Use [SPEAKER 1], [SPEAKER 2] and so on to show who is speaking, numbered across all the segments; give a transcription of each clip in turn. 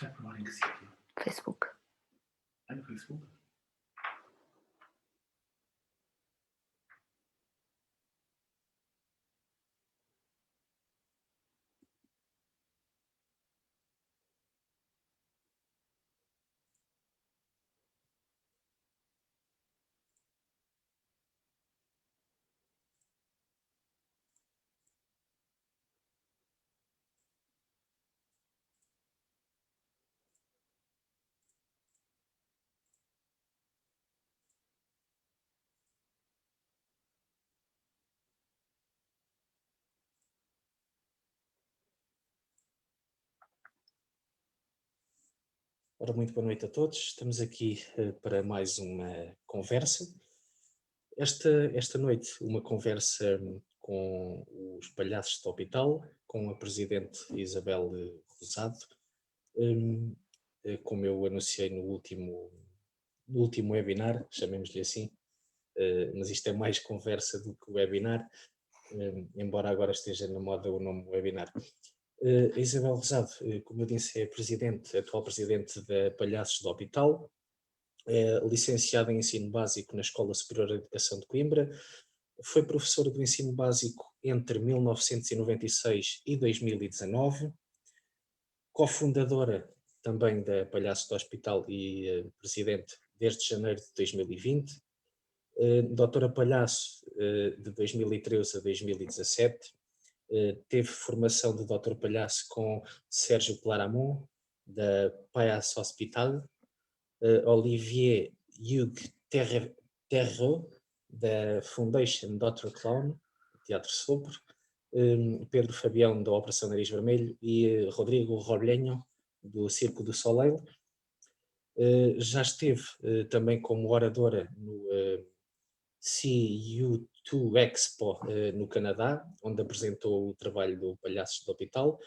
[SPEAKER 1] Vai provar em que sítio?
[SPEAKER 2] Facebook.
[SPEAKER 1] Ah, no Facebook?
[SPEAKER 3] Ora, muito boa noite a todos. Estamos aqui para mais uma conversa. Esta noite, uma conversa com os palhaços do Hospital, com a Presidente Isabel Rosado. Como eu anunciei no último webinar, chamemos-lhe assim, mas isto é mais conversa do que webinar, embora agora esteja na moda o nome webinar. A Isabel Rosado, como eu disse, é atual presidente da Palhaços do Hospital, é licenciada em ensino básico na Escola Superior de Educação de Coimbra, foi professora do ensino básico entre 1996 e 2019, cofundadora também da Palhaços do Hospital e presidente desde janeiro de 2020, doutora Palhaço de 2013 a 2017, teve formação de Dr. Palhaço com Sérgio Claramont, da Palhaço Hospital, Olivier Hugues Terreau, da Foundation Dr. Clown, Teatro Sopro, Pedro Fabião, da Operação Nariz Vermelho, e Rodrigo Roblenho, do Circo do Soleil. Já esteve também como oradora no CU2 Expo no Canadá, onde apresentou o trabalho do Palhaços do Hospital,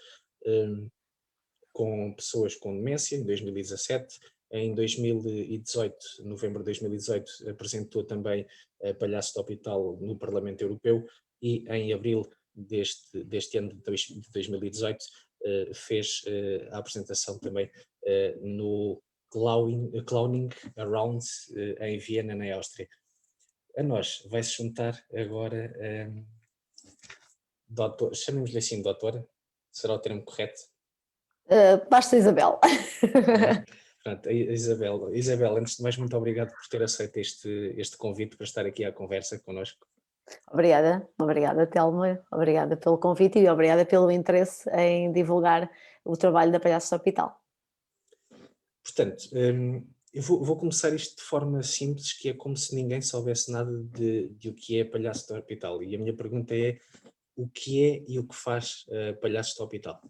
[SPEAKER 3] com pessoas com demência, em 2017. Em 2018, novembro de 2018, apresentou também Palhaços do Hospital no Parlamento Europeu, e em abril deste ano de 2018 fez a apresentação também no Clowning Around em Viena, na Áustria. A nós vai-se juntar agora, doutor, chamemos-lhe assim doutora, será o termo correto?
[SPEAKER 2] Basta Isabel.
[SPEAKER 3] Pronto, Isabel, antes de mais, muito obrigado por ter aceito este convite para estar aqui à conversa connosco.
[SPEAKER 2] Obrigada, Telma, obrigada pelo convite e obrigada pelo interesse em divulgar o trabalho da Palhaços do Hospital.
[SPEAKER 3] Portanto, eu vou começar isto de forma simples, que é como se ninguém soubesse nada de o que é Palhaços do Hospital. E a minha pergunta é: o que é e o que faz Palhaços do Hospital?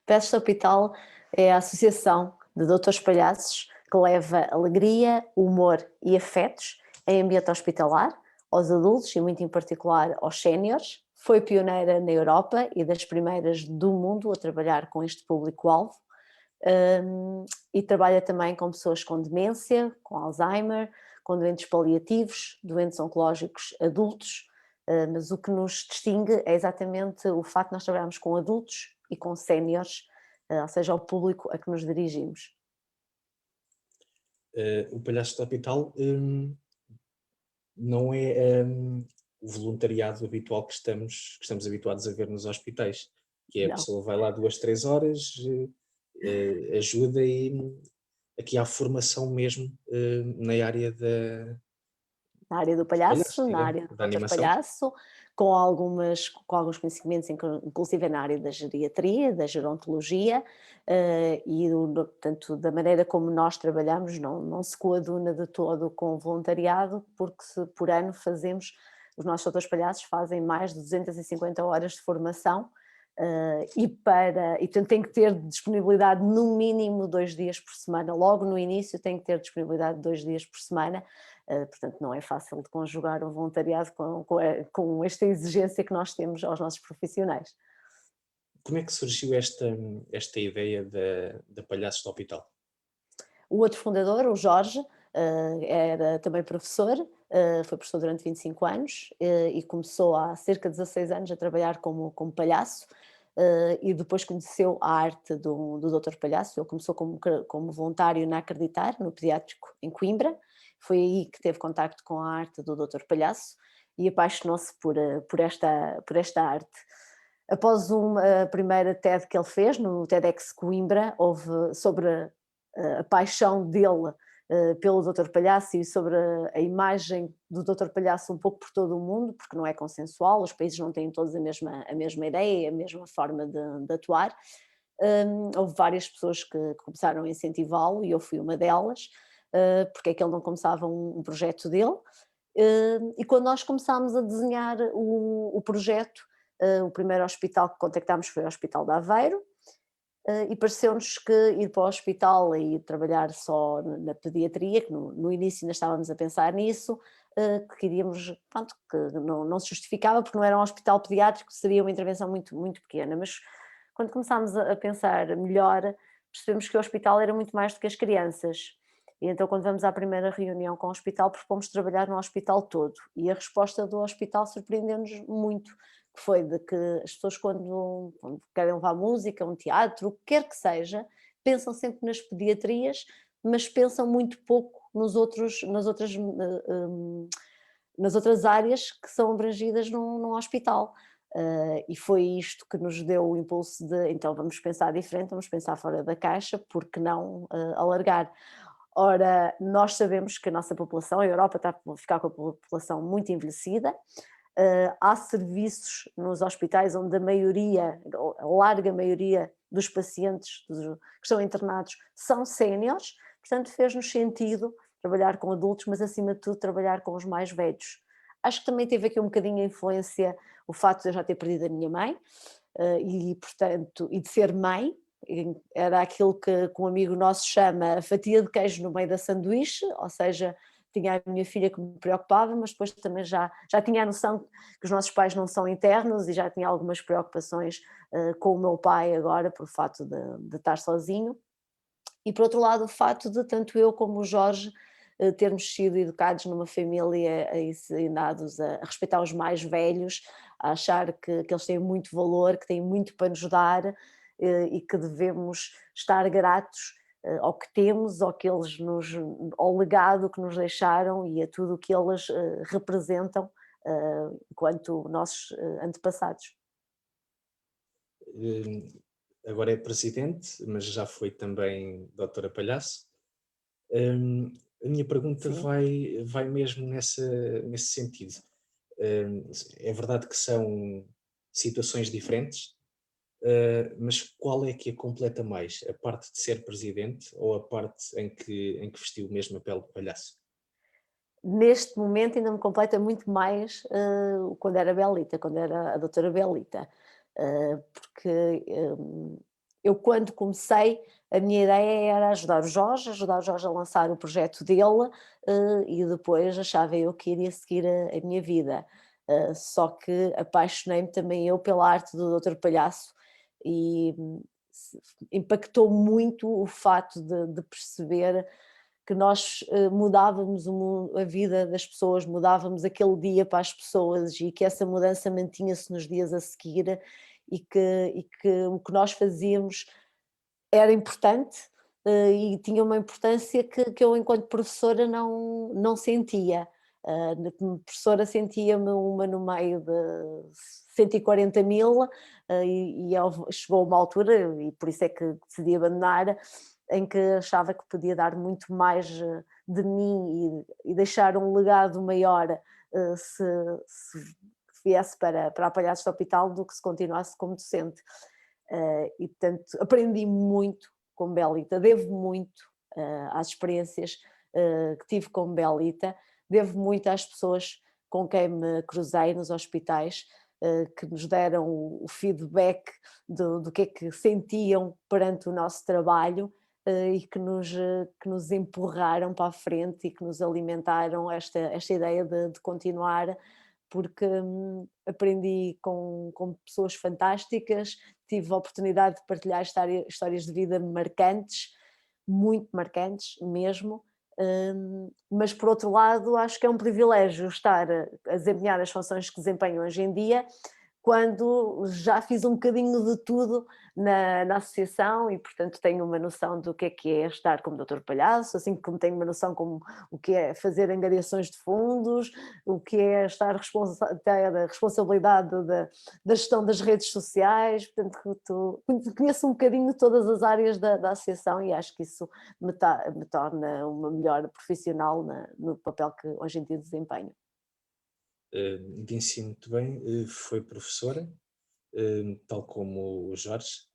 [SPEAKER 2] Palhaços do Hospital é a associação de doutores palhaços que leva alegria, humor e afetos em ambiente hospitalar aos adultos e muito em particular aos séniores. Foi pioneira na Europa e das primeiras do mundo a trabalhar com este público-alvo. E trabalha também com pessoas com demência, com Alzheimer, com doentes paliativos, doentes oncológicos adultos, mas o que nos distingue é exatamente o facto de nós trabalharmos com adultos e com séniores, ou seja, ao público a que nos dirigimos.
[SPEAKER 3] O Palhaços do Hospital não é o voluntariado habitual que estamos habituados a ver nos hospitais, que é a pessoa vai lá 2, 3 horas, ajuda, e aqui há formação mesmo na área
[SPEAKER 2] Na área do palhaço,
[SPEAKER 3] digamos,
[SPEAKER 2] na área do
[SPEAKER 3] da
[SPEAKER 2] doutor
[SPEAKER 3] animação.
[SPEAKER 2] palhaço, com alguns conhecimentos, inclusive na área da geriatria, da gerontologia, e portanto, da maneira como nós trabalhamos não se coaduna de todo com o voluntariado, porque por ano os nossos doutores palhaços fazem mais de 250 horas de formação, e portanto tem que ter disponibilidade no mínimo 2 dias por semana, logo no início tem que ter disponibilidade de 2 dias por semana, portanto não é fácil de conjugar o voluntariado com esta exigência que nós temos aos nossos profissionais.
[SPEAKER 3] Como é que surgiu esta ideia da Palhaços do Hospital?
[SPEAKER 2] O outro fundador, o Jorge, era também professor, foi professor durante 25 anos e começou há cerca de 16 anos a trabalhar como palhaço. e depois conheceu a arte do Dr. Palhaço. Ele começou como voluntário na Acreditar, no pediátrico em Coimbra. Foi aí que teve contacto com a arte do Dr. Palhaço e apaixonou-se por esta arte. Após a primeira TED que ele fez, no TEDx Coimbra, houve sobre a paixão dele pelo Dr. Palhaço e sobre a imagem do Dr. Palhaço um pouco por todo o mundo, porque não é consensual, os países não têm todos a mesma ideia, a mesma forma de atuar. Houve várias pessoas que começaram a incentivá-lo e eu fui uma delas, porque é que ele não começava um projeto dele. E quando nós começámos a desenhar o projeto, o primeiro hospital que contactámos foi o Hospital de Aveiro, e pareceu-nos que ir para o hospital e trabalhar só na pediatria, que no início ainda estávamos a pensar nisso, que queríamos, pronto, que não se justificava porque não era um hospital pediátrico, seria uma intervenção muito, muito pequena, mas quando começámos a pensar melhor, percebemos que o hospital era muito mais do que as crianças. E então, quando vamos à primeira reunião com o hospital, propomos trabalhar no hospital todo. E a resposta do hospital surpreendeu-nos muito, que foi de que as pessoas quando querem levar música, um teatro, o que quer que seja, pensam sempre nas pediatrias, mas pensam muito pouco nas outras áreas que são abrangidas num hospital. E foi isto que nos deu o impulso de, então vamos pensar diferente, vamos pensar fora da caixa, porque não alargar? Ora, nós sabemos que a nossa população, a Europa está a ficar com a população muito envelhecida, há serviços nos hospitais onde a larga maioria dos pacientes que estão internados são séniores, portanto fez-nos sentido trabalhar com adultos, mas acima de tudo trabalhar com os mais velhos. Acho que também teve aqui um bocadinho a influência o facto de eu já ter perdido a minha mãe, e de ser mãe. Era aquilo que um amigo nosso chama a fatia de queijo no meio da sanduíche, ou seja, tinha a minha filha que me preocupava, mas depois também já tinha a noção que os nossos pais não são internos e já tinha algumas preocupações com o meu pai agora, por fato de estar sozinho. E por outro lado o fato de tanto eu como o Jorge termos sido educados numa família ensinados a respeitar os mais velhos, a achar que eles têm muito valor, que têm muito para nos dar, e que devemos estar gratos ao que temos, ao legado que nos deixaram e a tudo o que eles representam enquanto nossos antepassados.
[SPEAKER 3] Agora é presidente, mas já foi também doutora Palhaço. A minha pergunta vai mesmo nesse sentido. É verdade que são situações diferentes, mas qual é que a completa mais? A parte de ser presidente ou a parte em que vestiu mesmo a pele de palhaço?
[SPEAKER 2] Neste momento ainda me completa muito mais quando era Belita, quando era a doutora Belita, porque eu quando comecei a minha ideia era ajudar o Jorge a lançar o projeto dele, e depois achava eu que iria seguir a minha vida, só que apaixonei-me também eu pela arte do Dr. Palhaço e impactou muito o fato de perceber que nós mudávamos a vida das pessoas, mudávamos aquele dia para as pessoas e que essa mudança mantinha-se nos dias a seguir e que o que nós fazíamos era importante, e tinha uma importância que eu enquanto professora não sentia. Como professora sentia-me uma no meio de 140.000, chegou uma altura, e por isso é que decidi abandonar, em que achava que podia dar muito mais de mim e deixar um legado maior se viesse para a Palhaços do Hospital do que se continuasse como docente. E portanto aprendi muito com Belita, devo muito às experiências que tive com Belita, devo muito às pessoas com quem me cruzei nos hospitais, que nos deram o feedback do que é que sentiam perante o nosso trabalho, e que nos empurraram para a frente e que nos alimentaram esta ideia de continuar, porque aprendi com pessoas fantásticas, tive a oportunidade de partilhar histórias de vida marcantes, muito marcantes mesmo, mas por outro lado acho que é um privilégio estar a desempenhar as funções que desempenho hoje em dia, quando já fiz um bocadinho de tudo na associação e, portanto, tenho uma noção do que é estar como doutor Palhaço, assim como tenho uma noção como o que é fazer angariações de fundos, o que é ter a responsabilidade da gestão das redes sociais, portanto, conheço um bocadinho todas as áreas da associação e acho que isso me torna uma melhor profissional no papel que hoje em dia desempenho.
[SPEAKER 3] Disse muito bem, foi professora, tal como o Jorge.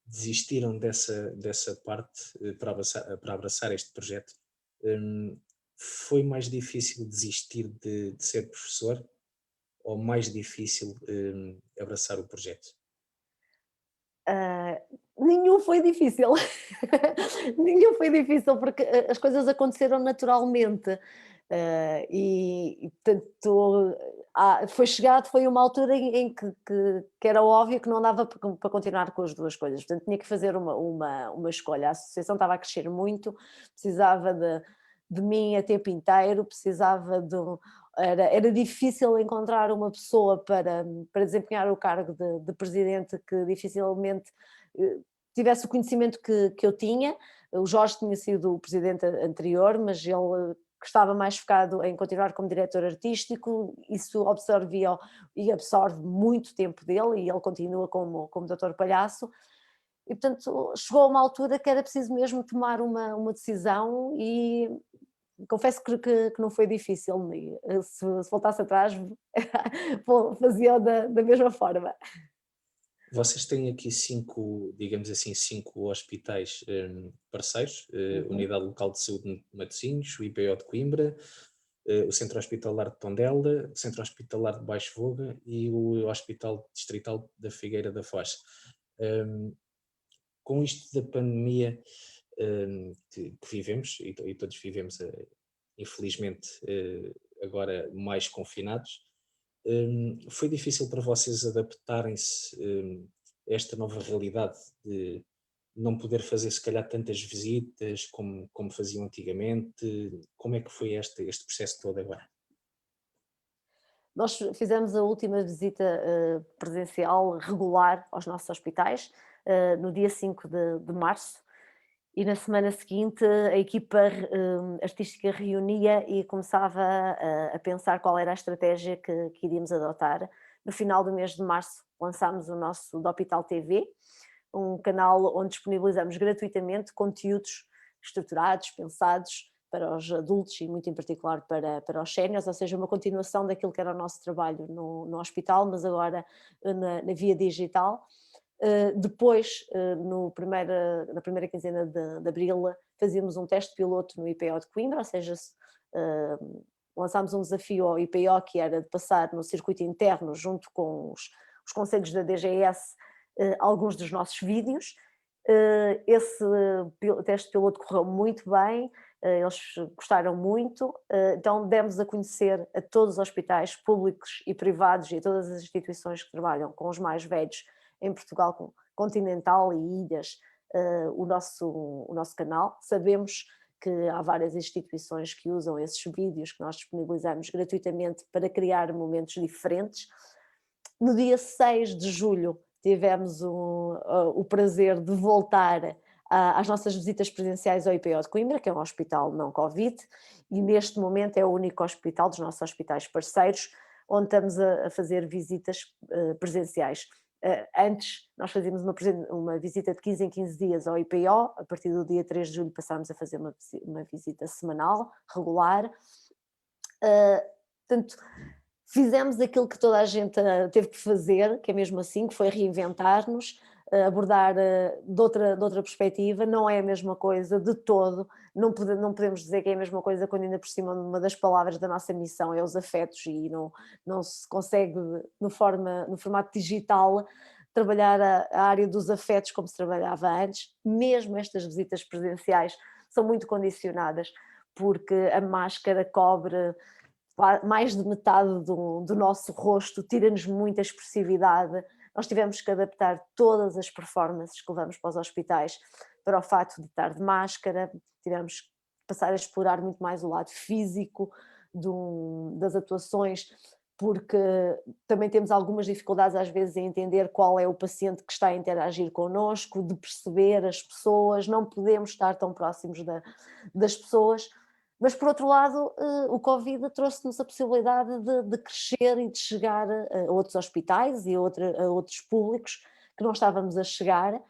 [SPEAKER 3] Desistiram dessa parte para abraçar este projeto. Foi mais difícil desistir de ser professor ou mais difícil abraçar o projeto?
[SPEAKER 2] Nenhum foi difícil. Nenhum foi difícil porque as coisas aconteceram naturalmente. Portanto, foi uma altura em que era óbvio que não dava para continuar com as duas coisas, portanto tinha que fazer uma escolha. A associação estava a crescer muito, precisava de mim a tempo inteiro, era difícil encontrar uma pessoa para desempenhar o cargo de presidente que dificilmente tivesse o conhecimento que eu tinha. O Jorge tinha sido o presidente anterior, mas ele que estava mais focado em continuar como diretor artístico, isso absorvia e absorve muito tempo dele e ele continua como doutor Palhaço. E, portanto, chegou a uma altura que era preciso mesmo tomar uma decisão e confesso que não foi difícil. Se voltasse atrás, fazia da mesma forma.
[SPEAKER 3] Vocês têm aqui digamos assim, cinco hospitais parceiros, Unidade Local de Saúde de Matosinhos, o IPO de Coimbra, o Centro Hospitalar de Tondela, o Centro Hospitalar de Baixo Voga e o Hospital Distrital da Figueira da Foz. Com isto da pandemia que vivemos, e todos vivemos, infelizmente, agora mais confinados, foi difícil para vocês adaptarem-se a esta nova realidade de não poder fazer se calhar tantas visitas como faziam antigamente? Como é que foi este processo todo agora?
[SPEAKER 2] Nós fizemos a última visita presencial regular aos nossos hospitais no dia 5 de março e na semana seguinte a equipa artística reunia e começava a pensar qual era a estratégia que iríamos adotar. No final do mês de março lançámos o nosso Dopital TV, um canal onde disponibilizamos gratuitamente conteúdos estruturados, pensados para os adultos e muito em particular para os séniores, ou seja, uma continuação daquilo que era o nosso trabalho no hospital, mas agora na via digital. Depois, na primeira quinzena de abril, fazíamos um teste piloto no IPO de Coimbra, ou seja, lançámos um desafio ao IPO que era de passar no circuito interno junto com os conselhos da DGS alguns dos nossos vídeos. Esse teste piloto correu muito bem, eles gostaram muito, então demos a conhecer a todos os hospitais públicos e privados e a todas as instituições que trabalham com os mais velhos em Portugal continental e ilhas, o nosso canal. Sabemos que há várias instituições que usam esses vídeos que nós disponibilizamos gratuitamente para criar momentos diferentes. No dia 6 de julho tivemos o prazer de voltar às nossas visitas presenciais ao IPO de Coimbra, que é um hospital não Covid, e neste momento é o único hospital dos nossos hospitais parceiros onde estamos a fazer visitas presenciais. Antes nós fazíamos uma visita de 15 em 15 dias ao IPO, a partir do dia 3 de julho passámos a fazer uma visita semanal, regular. Portanto, fizemos aquilo que toda a gente teve que fazer, que é mesmo assim, que foi reinventar-nos, abordar de outra perspectiva. Não é a mesma coisa de todo, não podemos dizer que é a mesma coisa quando ainda por cima uma das palavras da nossa missão é os afetos e não se consegue no formato digital trabalhar a área dos afetos como se trabalhava antes. Mesmo estas visitas presenciais são muito condicionadas porque a máscara cobre mais de metade do nosso rosto, tira-nos muita expressividade. Nós tivemos que adaptar todas as performances que levamos para os hospitais para o facto de estar de máscara, tivemos que passar a explorar muito mais o lado físico das atuações, porque também temos algumas dificuldades às vezes em entender qual é o paciente que está a interagir connosco, de perceber as pessoas, não podemos estar tão próximos das pessoas, mas por outro lado o Covid trouxe-nos a possibilidade de crescer e de chegar a outros hospitais e a outros públicos que não estávamos a chegar,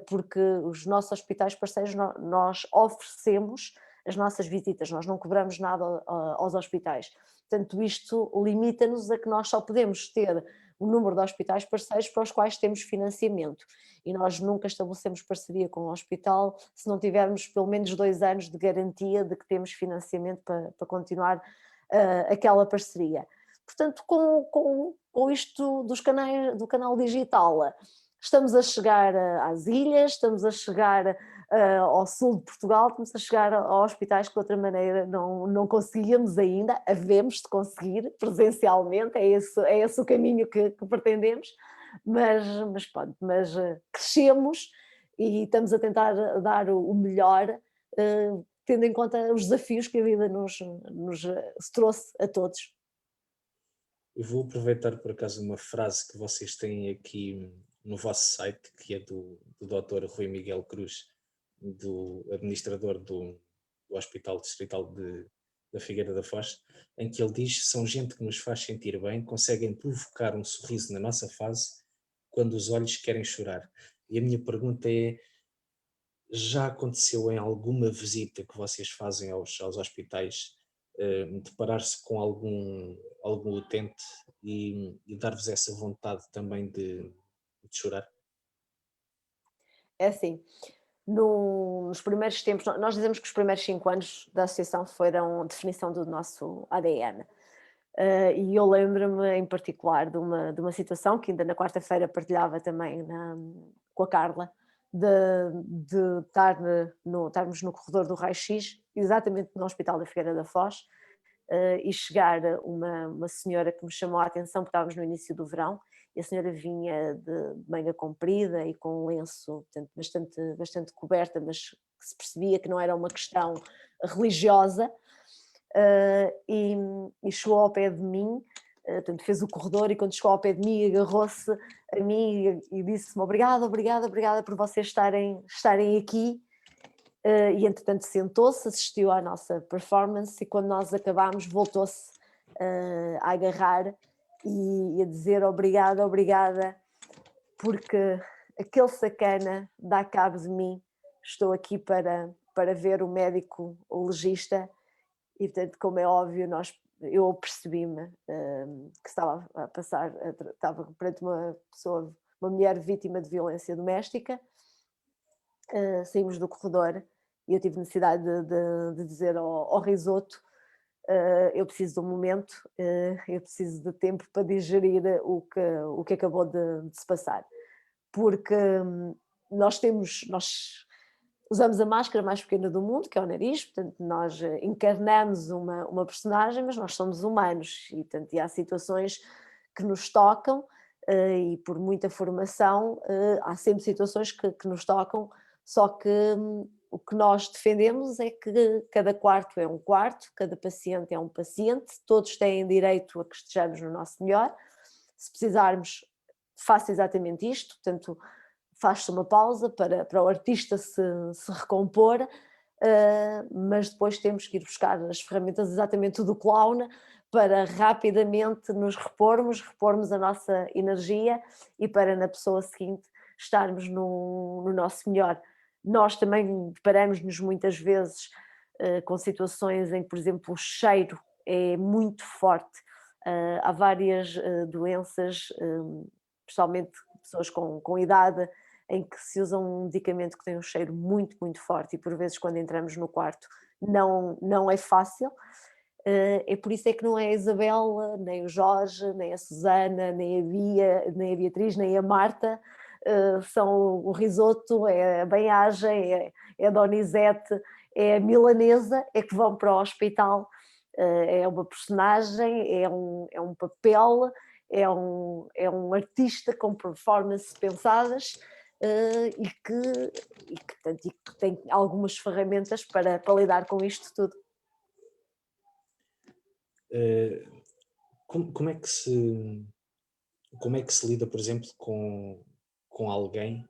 [SPEAKER 2] porque os nossos hospitais parceiros, nós oferecemos as nossas visitas, nós não cobramos nada aos hospitais. Portanto, isto limita-nos a que nós só podemos ter o número de hospitais parceiros para os quais temos financiamento. E nós nunca estabelecemos parceria com o hospital se não tivermos pelo menos 2 anos de garantia de que temos financiamento para continuar aquela parceria. Portanto, com isto do canal digital, estamos a chegar às ilhas, estamos a chegar ao sul de Portugal, estamos a chegar a hospitais que de outra maneira não conseguíamos ainda, havemos de conseguir presencialmente, é esse o caminho que pretendemos, mas pronto, crescemos e estamos a tentar dar o melhor, tendo em conta os desafios que a vida nos trouxe a todos.
[SPEAKER 3] Eu vou aproveitar por acaso uma frase que vocês têm aqui no vosso site, que é do Dr. Rui Miguel Cruz, do administrador do Hospital Distrital da Figueira da Foz, em que ele diz: são gente que nos faz sentir bem, conseguem provocar um sorriso na nossa face quando os olhos querem chorar. E a minha pergunta é: já aconteceu em alguma visita que vocês fazem aos hospitais deparar-se com algum utente e dar-vos essa vontade também de chorar?
[SPEAKER 2] É assim, nos primeiros tempos, nós dizemos que os primeiros 5 anos da associação foram definição do nosso ADN. E eu lembro-me em particular de uma situação que ainda na quarta-feira partilhava também com a Carla, de estarmos no corredor do raio-x, exatamente no Hospital da Figueira da Foz, e chegar uma senhora que me chamou a atenção, porque estávamos no início do verão, e a senhora vinha de manga comprida e com um lenço, portanto, bastante coberta, mas que se percebia que não era uma questão religiosa, e chegou ao pé de mim, portanto, fez o corredor, e quando chegou ao pé de mim agarrou-se a mim e disse-me obrigada por vocês estarem aqui. E entretanto sentou-se, assistiu à nossa performance, e quando nós acabámos voltou-se a agarrar e a dizer obrigada, porque aquele sacana dá cabo de mim, estou aqui para ver o médico, o legista, e portanto, como é óbvio, eu percebi-me que estava perante uma pessoa, uma mulher vítima de violência doméstica. Saímos do corredor e eu tive necessidade de dizer ao risoto: eu preciso de um momento, eu preciso de tempo para digerir o que acabou de se passar, porque nós usamos a máscara mais pequena do mundo, que é o nariz, portanto nós encarnamos uma personagem, mas nós somos humanos e, portanto, há situações que nos tocam, e por muita formação há sempre situações que nos tocam, só que o que nós defendemos é que cada quarto é um quarto, cada paciente é um paciente, todos têm direito a que estejamos no nosso melhor. Se precisarmos, faça exatamente isto, portanto, faz-se uma pausa para o artista se recompor, mas depois temos que ir buscar as ferramentas exatamente do clown para rapidamente nos repormos a nossa energia e para na pessoa seguinte estarmos no nosso melhor. Nós também deparamos-nos muitas vezes com situações em que, por exemplo, o cheiro é muito forte. Há várias doenças, especialmente pessoas com idade, em que se usa um medicamento que tem um cheiro muito, muito forte, e por vezes quando entramos no quarto não é fácil. É por isso é que não é a Isabela, nem o Jorge, nem a Susana, nem a Bia, nem a Beatriz, nem a Marta, são o risoto, é a Bem-Agem, é a Donizete, é a Milanesa, é que vão para o hospital. É uma personagem, é um papel, é um artista com performances pensadas, e que tem algumas ferramentas para lidar com isto tudo.
[SPEAKER 3] como é que se lida, por exemplo, com alguém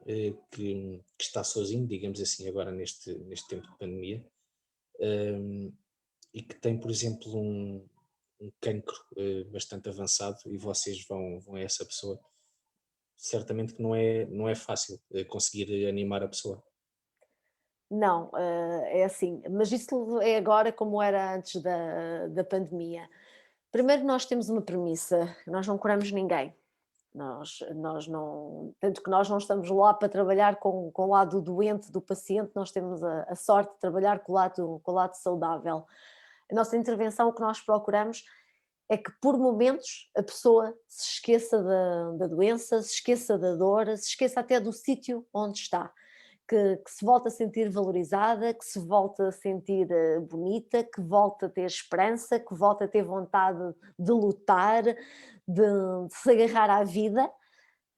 [SPEAKER 3] que está sozinho, digamos assim, agora neste tempo de pandemia, hum, e que tem, por exemplo, um cancro bastante avançado e vocês vão a essa pessoa? Certamente que não é fácil conseguir animar a pessoa.
[SPEAKER 2] Não, é assim, mas isso é agora como era antes da pandemia. Primeiro nós temos uma premissa, nós não curamos ninguém. Nós não, tanto que nós não estamos lá para trabalhar com o lado doente do paciente, nós temos a sorte de trabalhar com o lado saudável. A nossa intervenção, o que nós procuramos é que por momentos a pessoa se esqueça da doença, se esqueça da dor, se esqueça até do sítio onde está. Que se volta a sentir valorizada, que se volta a sentir bonita, que volta a ter esperança, que volta a ter vontade de lutar, de se agarrar à vida,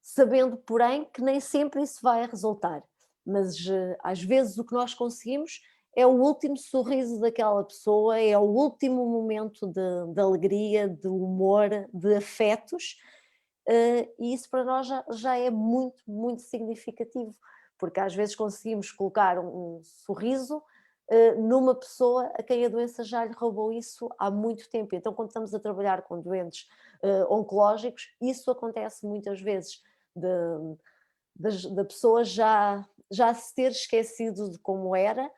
[SPEAKER 2] sabendo, porém, que nem sempre isso vai resultar. Mas às vezes o que nós conseguimos é o último sorriso daquela pessoa, é o último momento de alegria, de humor, de afetos, e isso para nós já é muito, muito significativo, porque às vezes conseguimos colocar um sorriso numa pessoa a quem a doença já lhe roubou isso há muito tempo. Então, quando estamos a trabalhar com doentes oncológicos, isso acontece muitas vezes, da pessoa já se ter esquecido de como era,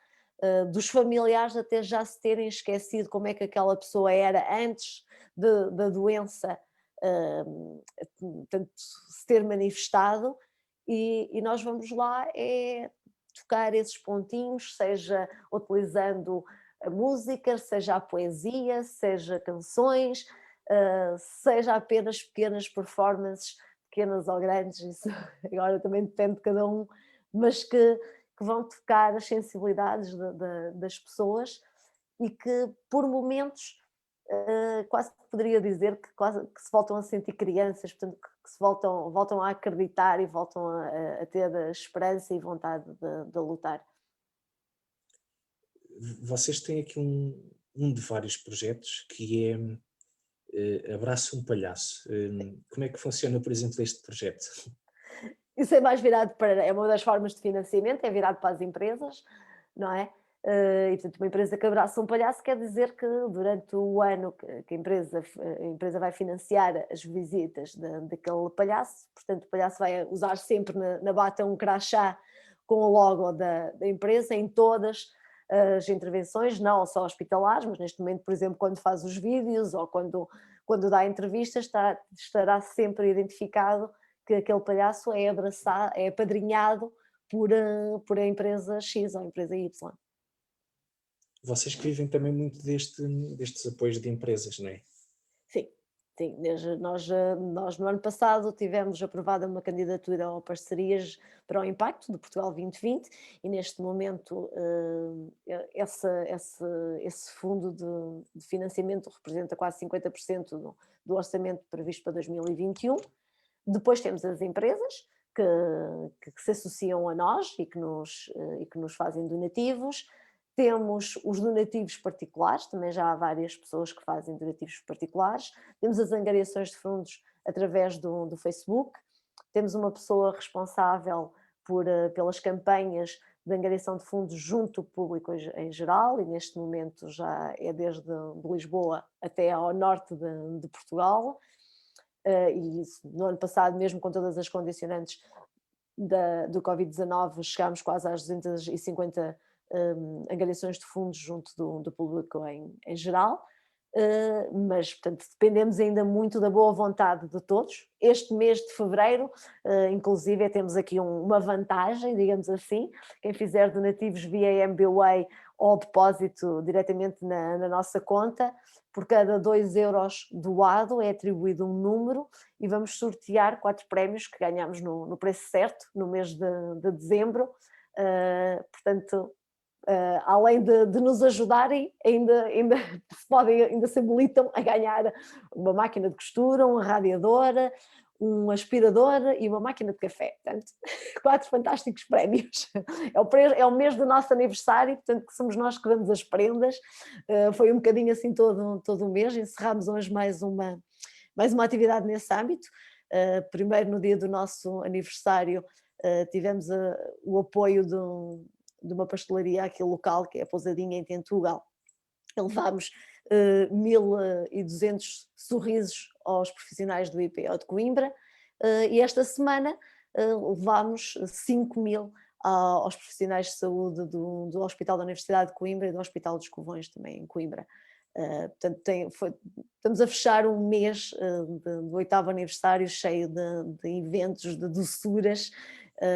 [SPEAKER 2] dos familiares até já se terem esquecido como é que aquela pessoa era antes da doença tanto se ter manifestado, e nós vamos lá tocar esses pontinhos, seja utilizando a música, seja a poesia, seja canções, seja apenas pequenas performances, pequenas ou grandes, isso agora também depende de cada um, mas que vão tocar as sensibilidades das pessoas e que por momentos quase que poderia dizer que se voltam a sentir crianças, portanto que se voltam a acreditar e voltam a ter a esperança e vontade de lutar.
[SPEAKER 3] Vocês têm aqui um de vários projetos que é Abraça um Palhaço. Como é que funciona, por exemplo, este projeto?
[SPEAKER 2] Isso é mais virado é uma das formas de financiamento, é virado para as empresas, não é? E portanto uma empresa que abraça um palhaço quer dizer que durante o ano que a empresa vai financiar as visitas daquele palhaço, portanto o palhaço vai usar sempre na bata um crachá com o logo da empresa em todas as intervenções, não só hospitalares, mas neste momento, por exemplo, quando faz os vídeos ou quando dá entrevistas, estará sempre identificado que aquele palhaço é abraçado, é apadrinhado por a empresa X ou a empresa Y.
[SPEAKER 3] Vocês que vivem também muito destes apoios de empresas, não é?
[SPEAKER 2] Sim, sim. Nós no ano passado tivemos aprovada uma candidatura a parcerias para o impacto do Portugal 2020 e neste momento esse fundo de financiamento representa quase 50% do orçamento previsto para 2021. Depois temos as empresas que se associam a nós e que nos fazem donativos. Temos os donativos particulares, também já há várias pessoas que fazem donativos particulares. Temos as angariações de fundos através do Facebook. Temos uma pessoa responsável pelas campanhas de angariação de fundos junto ao público em geral, e neste momento já é desde de Lisboa até ao norte de Portugal. E isso, no ano passado, mesmo com todas as condicionantes do Covid-19, chegámos quase às 250 angariações de fundos junto do público em geral, mas portanto dependemos ainda muito da boa vontade de todos. Este mês de fevereiro, inclusive temos aqui uma vantagem, digamos assim, quem fizer donativos via MBWay ou depósito diretamente na nossa conta, por cada 2 euros doado é atribuído um número e vamos sortear 4 prémios que ganhamos no preço certo, no mês de dezembro. Portanto, além de nos ajudarem, ainda se habilitam a ganhar uma máquina de costura, uma radiadora, um aspirador e uma máquina de café. Portanto, 4 fantásticos prémios. É o mês do nosso aniversário, portanto, que somos nós que damos as prendas. Foi um bocadinho assim todo o mês. Encerramos hoje mais mais uma atividade nesse âmbito. Primeiro, no dia do nosso aniversário, tivemos o apoio de uma pastelaria aqui local, que é a Pousadinha em Tentugal. Levámos 1.200 sorrisos aos profissionais do IPO de Coimbra, e esta semana levámos 5.000 aos profissionais de saúde do Hospital da Universidade de Coimbra e do Hospital dos Covões, também em Coimbra. Portanto, estamos a fechar um mês do 8º aniversário cheio de eventos, de doçuras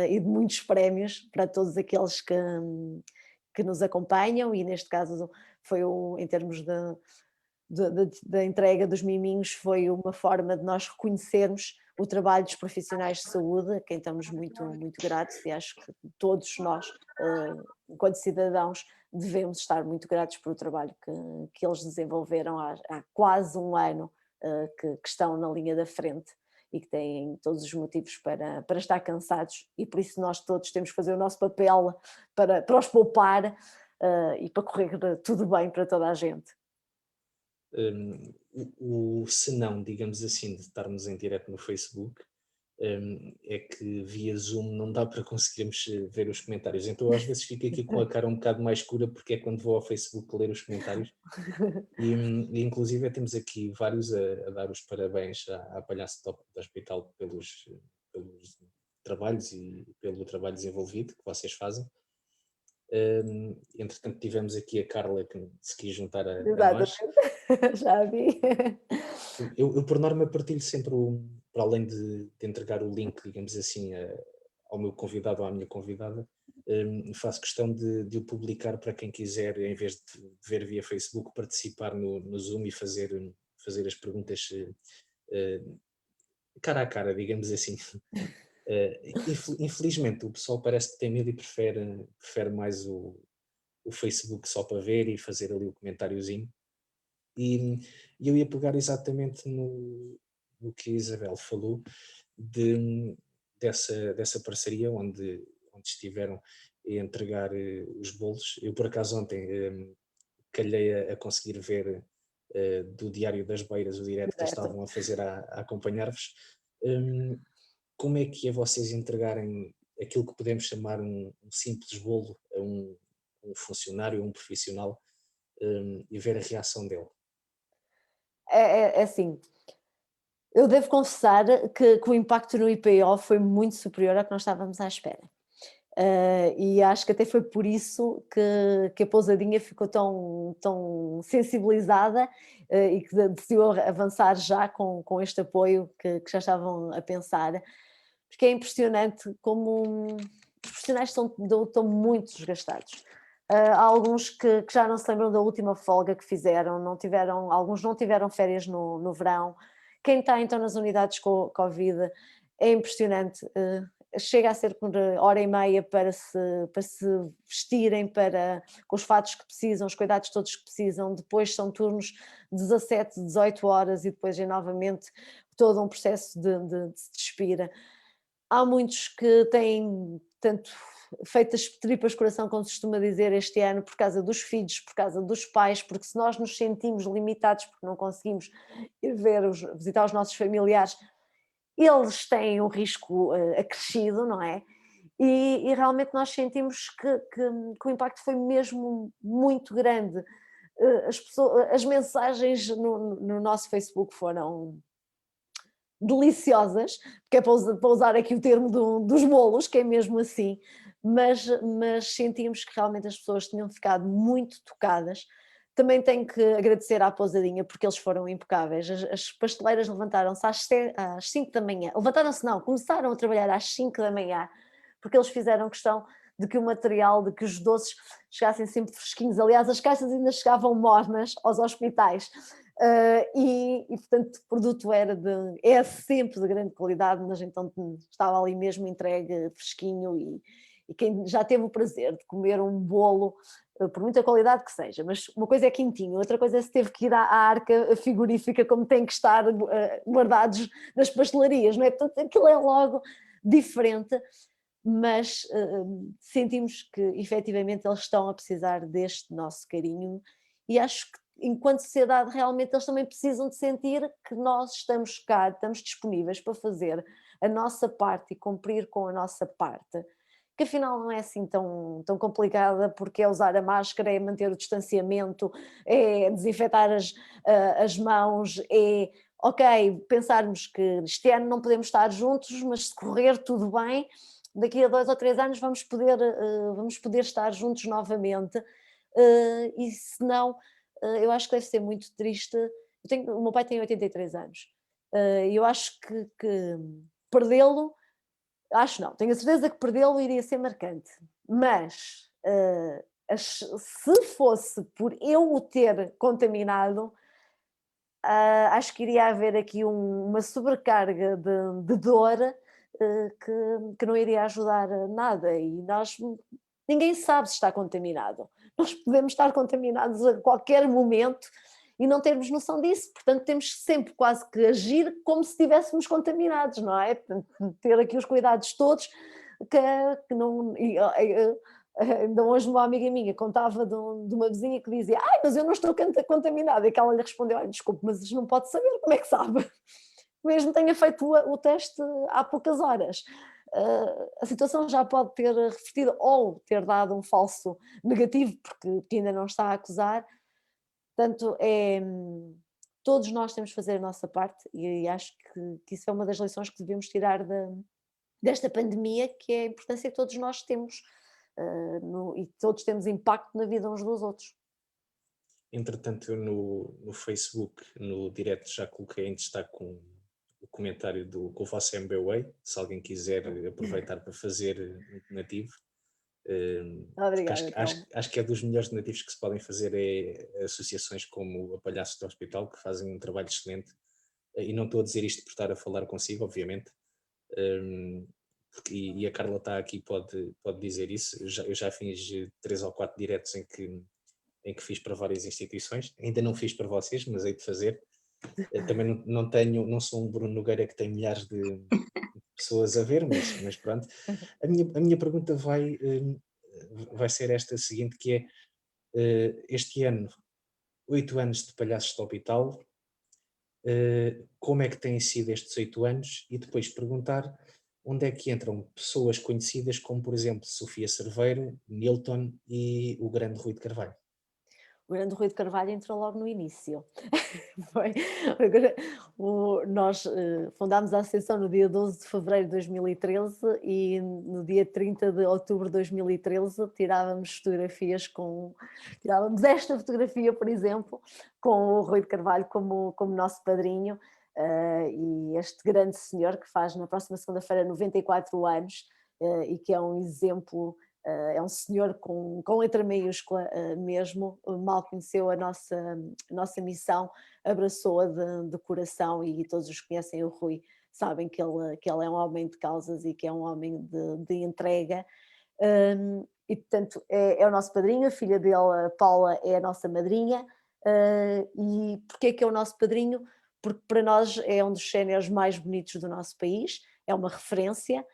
[SPEAKER 2] e de muitos prémios para todos aqueles que nos acompanham, e neste caso foi em termos da entrega dos miminhos, foi uma forma de nós reconhecermos o trabalho dos profissionais de saúde, a quem estamos muito, muito gratos, e acho que todos nós, enquanto cidadãos, devemos estar muito gratos pelo trabalho que eles desenvolveram há quase um ano, que estão na linha da frente e que têm todos os motivos para estar cansados, e por isso nós todos temos que fazer o nosso papel para os poupar e para correr tudo bem para toda a gente.
[SPEAKER 3] O senão, digamos assim, de estarmos em direto no Facebook, é que via Zoom não dá para conseguirmos ver os comentários, então às vezes fico aqui com a cara um bocado mais escura, porque é quando vou ao Facebook ler os comentários, e inclusive temos aqui vários a dar os parabéns à Palhaço Top do Hospital pelos trabalhos e pelo trabalho desenvolvido que vocês fazem. Entretanto tivemos aqui a Carla, que se quis juntar a nós.
[SPEAKER 2] Já vi.
[SPEAKER 3] Eu por norma partilho sempre, para além de entregar o link, digamos assim, ao meu convidado ou à minha convidada, faço questão de o publicar para quem quiser, em vez de ver via Facebook, participar no Zoom e fazer as perguntas cara a cara, digamos assim. Infelizmente o pessoal parece que tem medo e prefere mais o Facebook só para ver e fazer ali o comentáriozinho. E eu ia pegar exatamente no que a Isabel falou, dessa parceria onde estiveram a entregar os bolos. Eu, por acaso, ontem calhei a conseguir ver do Diário das Beiras o direto que eles estavam a fazer a acompanhar-vos. Como é que é vocês entregarem aquilo que podemos chamar um simples bolo a um funcionário, a um profissional, e ver a reação dele?
[SPEAKER 2] É assim, eu devo confessar que o impacto no IPO foi muito superior ao que nós estávamos à espera. E acho que até foi por isso que a Pousadinha ficou tão sensibilizada e que decidiu avançar já com este apoio que já estavam a pensar, porque é impressionante como os profissionais estão muito desgastados. Há alguns que já não se lembram da última folga que fizeram, alguns não tiveram férias no verão. Quem está então nas unidades com Covid, é impressionante, chega a ser por hora e meia para se vestirem com os fatos que precisam, os cuidados todos que precisam, depois são turnos 17, 18 horas e depois é novamente todo um processo de se despir. Há muitos que têm tanto feito as tripas de coração, como se costuma dizer, este ano, por causa dos filhos, por causa dos pais, porque se nós nos sentimos limitados porque não conseguimos ir visitar os nossos familiares, eles têm um risco acrescido, não é? E realmente nós sentimos que o impacto foi mesmo muito grande. As mensagens no nosso Facebook foram deliciosas, porque é para usar aqui o termo dos bolos, que é mesmo assim, mas sentimos que realmente as pessoas tinham ficado muito tocadas. Também tenho que agradecer à Pousadinha, porque eles foram impecáveis. As pasteleiras levantaram-se às 5 da manhã, começaram a trabalhar às 5 da manhã, porque eles fizeram questão de que o material, de que os doces chegassem sempre fresquinhos. Aliás, as caixas ainda chegavam mornas aos hospitais. Portanto o produto é sempre de grande qualidade, mas então estava ali mesmo entregue fresquinho, e quem já teve o prazer de comer um bolo, por muita qualidade que seja, mas uma coisa é quentinho, outra coisa é se teve que ir à arca frigorífica como tem que estar guardados nas pastelarias, não é? Portanto aquilo é logo diferente, mas sentimos que efetivamente eles estão a precisar deste nosso carinho, e acho que enquanto sociedade realmente eles também precisam de sentir que nós estamos cá, estamos disponíveis para fazer a nossa parte e cumprir com a nossa parte, que afinal não é assim tão complicada, porque é usar a máscara, é manter o distanciamento, é desinfetar as mãos, é, ok, pensarmos que este ano não podemos estar juntos, mas se correr tudo bem, daqui a 2 ou 3 anos vamos poder estar juntos novamente, e se não, eu acho que deve ser muito triste. O meu pai tem 83 anos, e eu acho que perdê-lo, acho não, tenho a certeza que perdê-lo iria ser marcante, mas se fosse por eu o ter contaminado, acho que iria haver aqui uma sobrecarga de dor, que não iria ajudar a nada, e ninguém sabe se está contaminado. Nós podemos estar contaminados a qualquer momento e não termos noção disso, portanto temos sempre quase que agir como se estivéssemos contaminados, não é? Portanto, ter aqui os cuidados todos que não... Ainda hoje uma amiga minha contava de uma vizinha que dizia: ai, mas eu não estou contaminada, e que ela lhe respondeu: ai, desculpe, mas não pode saber, como é que sabe? Mesmo tenha feito o teste há poucas horas. A situação já pode ter revertido ou ter dado um falso negativo, porque ainda não está a acusar. Portanto, todos nós temos de fazer a nossa parte, e acho que isso é uma das lições que devemos tirar desta pandemia, que é a importância que todos nós temos, e todos temos impacto na vida uns dos outros.
[SPEAKER 3] Entretanto, eu no Facebook, no direct, já coloquei em destaque o comentário com o vosso MBWay, se alguém quiser aproveitar para fazer um donativo. Porque
[SPEAKER 2] Obrigada, Telmo.
[SPEAKER 3] acho que é dos melhores donativos que se podem fazer, é associações como a Palhaços do Hospital, que fazem um trabalho excelente, e não estou a dizer isto por estar a falar consigo, obviamente, e a Carla está aqui, pode dizer isso. Eu já fiz 3 ou 4 diretos em que fiz para várias instituições, ainda não fiz para vocês, mas hei de fazer. Também não sou um Bruno Nogueira que tem milhares de pessoas a ver, mas pronto. A minha pergunta vai ser esta seguinte, que é, este ano, 8 anos de Palhaços de Hospital, como é que têm sido estes 8 anos? E depois perguntar onde é que entram pessoas conhecidas como, por exemplo, Sofia Cerveira, Nilton e o grande Rui de Carvalho.
[SPEAKER 2] O grande Rui de Carvalho entrou logo no início. Foi, nós fundámos a associação no dia 12 de fevereiro de 2013 e no dia 30 de outubro de 2013 tirávamos esta fotografia, por exemplo, com o Rui de Carvalho como nosso padrinho, e este grande senhor que faz na próxima segunda-feira 94 anos, e que é um exemplo. É um senhor com letra maiúscula mesmo, mal conheceu a nossa missão, abraçou-a de coração, e todos os que conhecem o Rui sabem que ele é um homem de causas e que é um homem de entrega, e portanto é o nosso padrinho, a filha dele, a Paula, é a nossa madrinha. E porquê é que é o nosso padrinho? Porque para nós é um dos séniores mais bonitos do nosso país, é uma referência.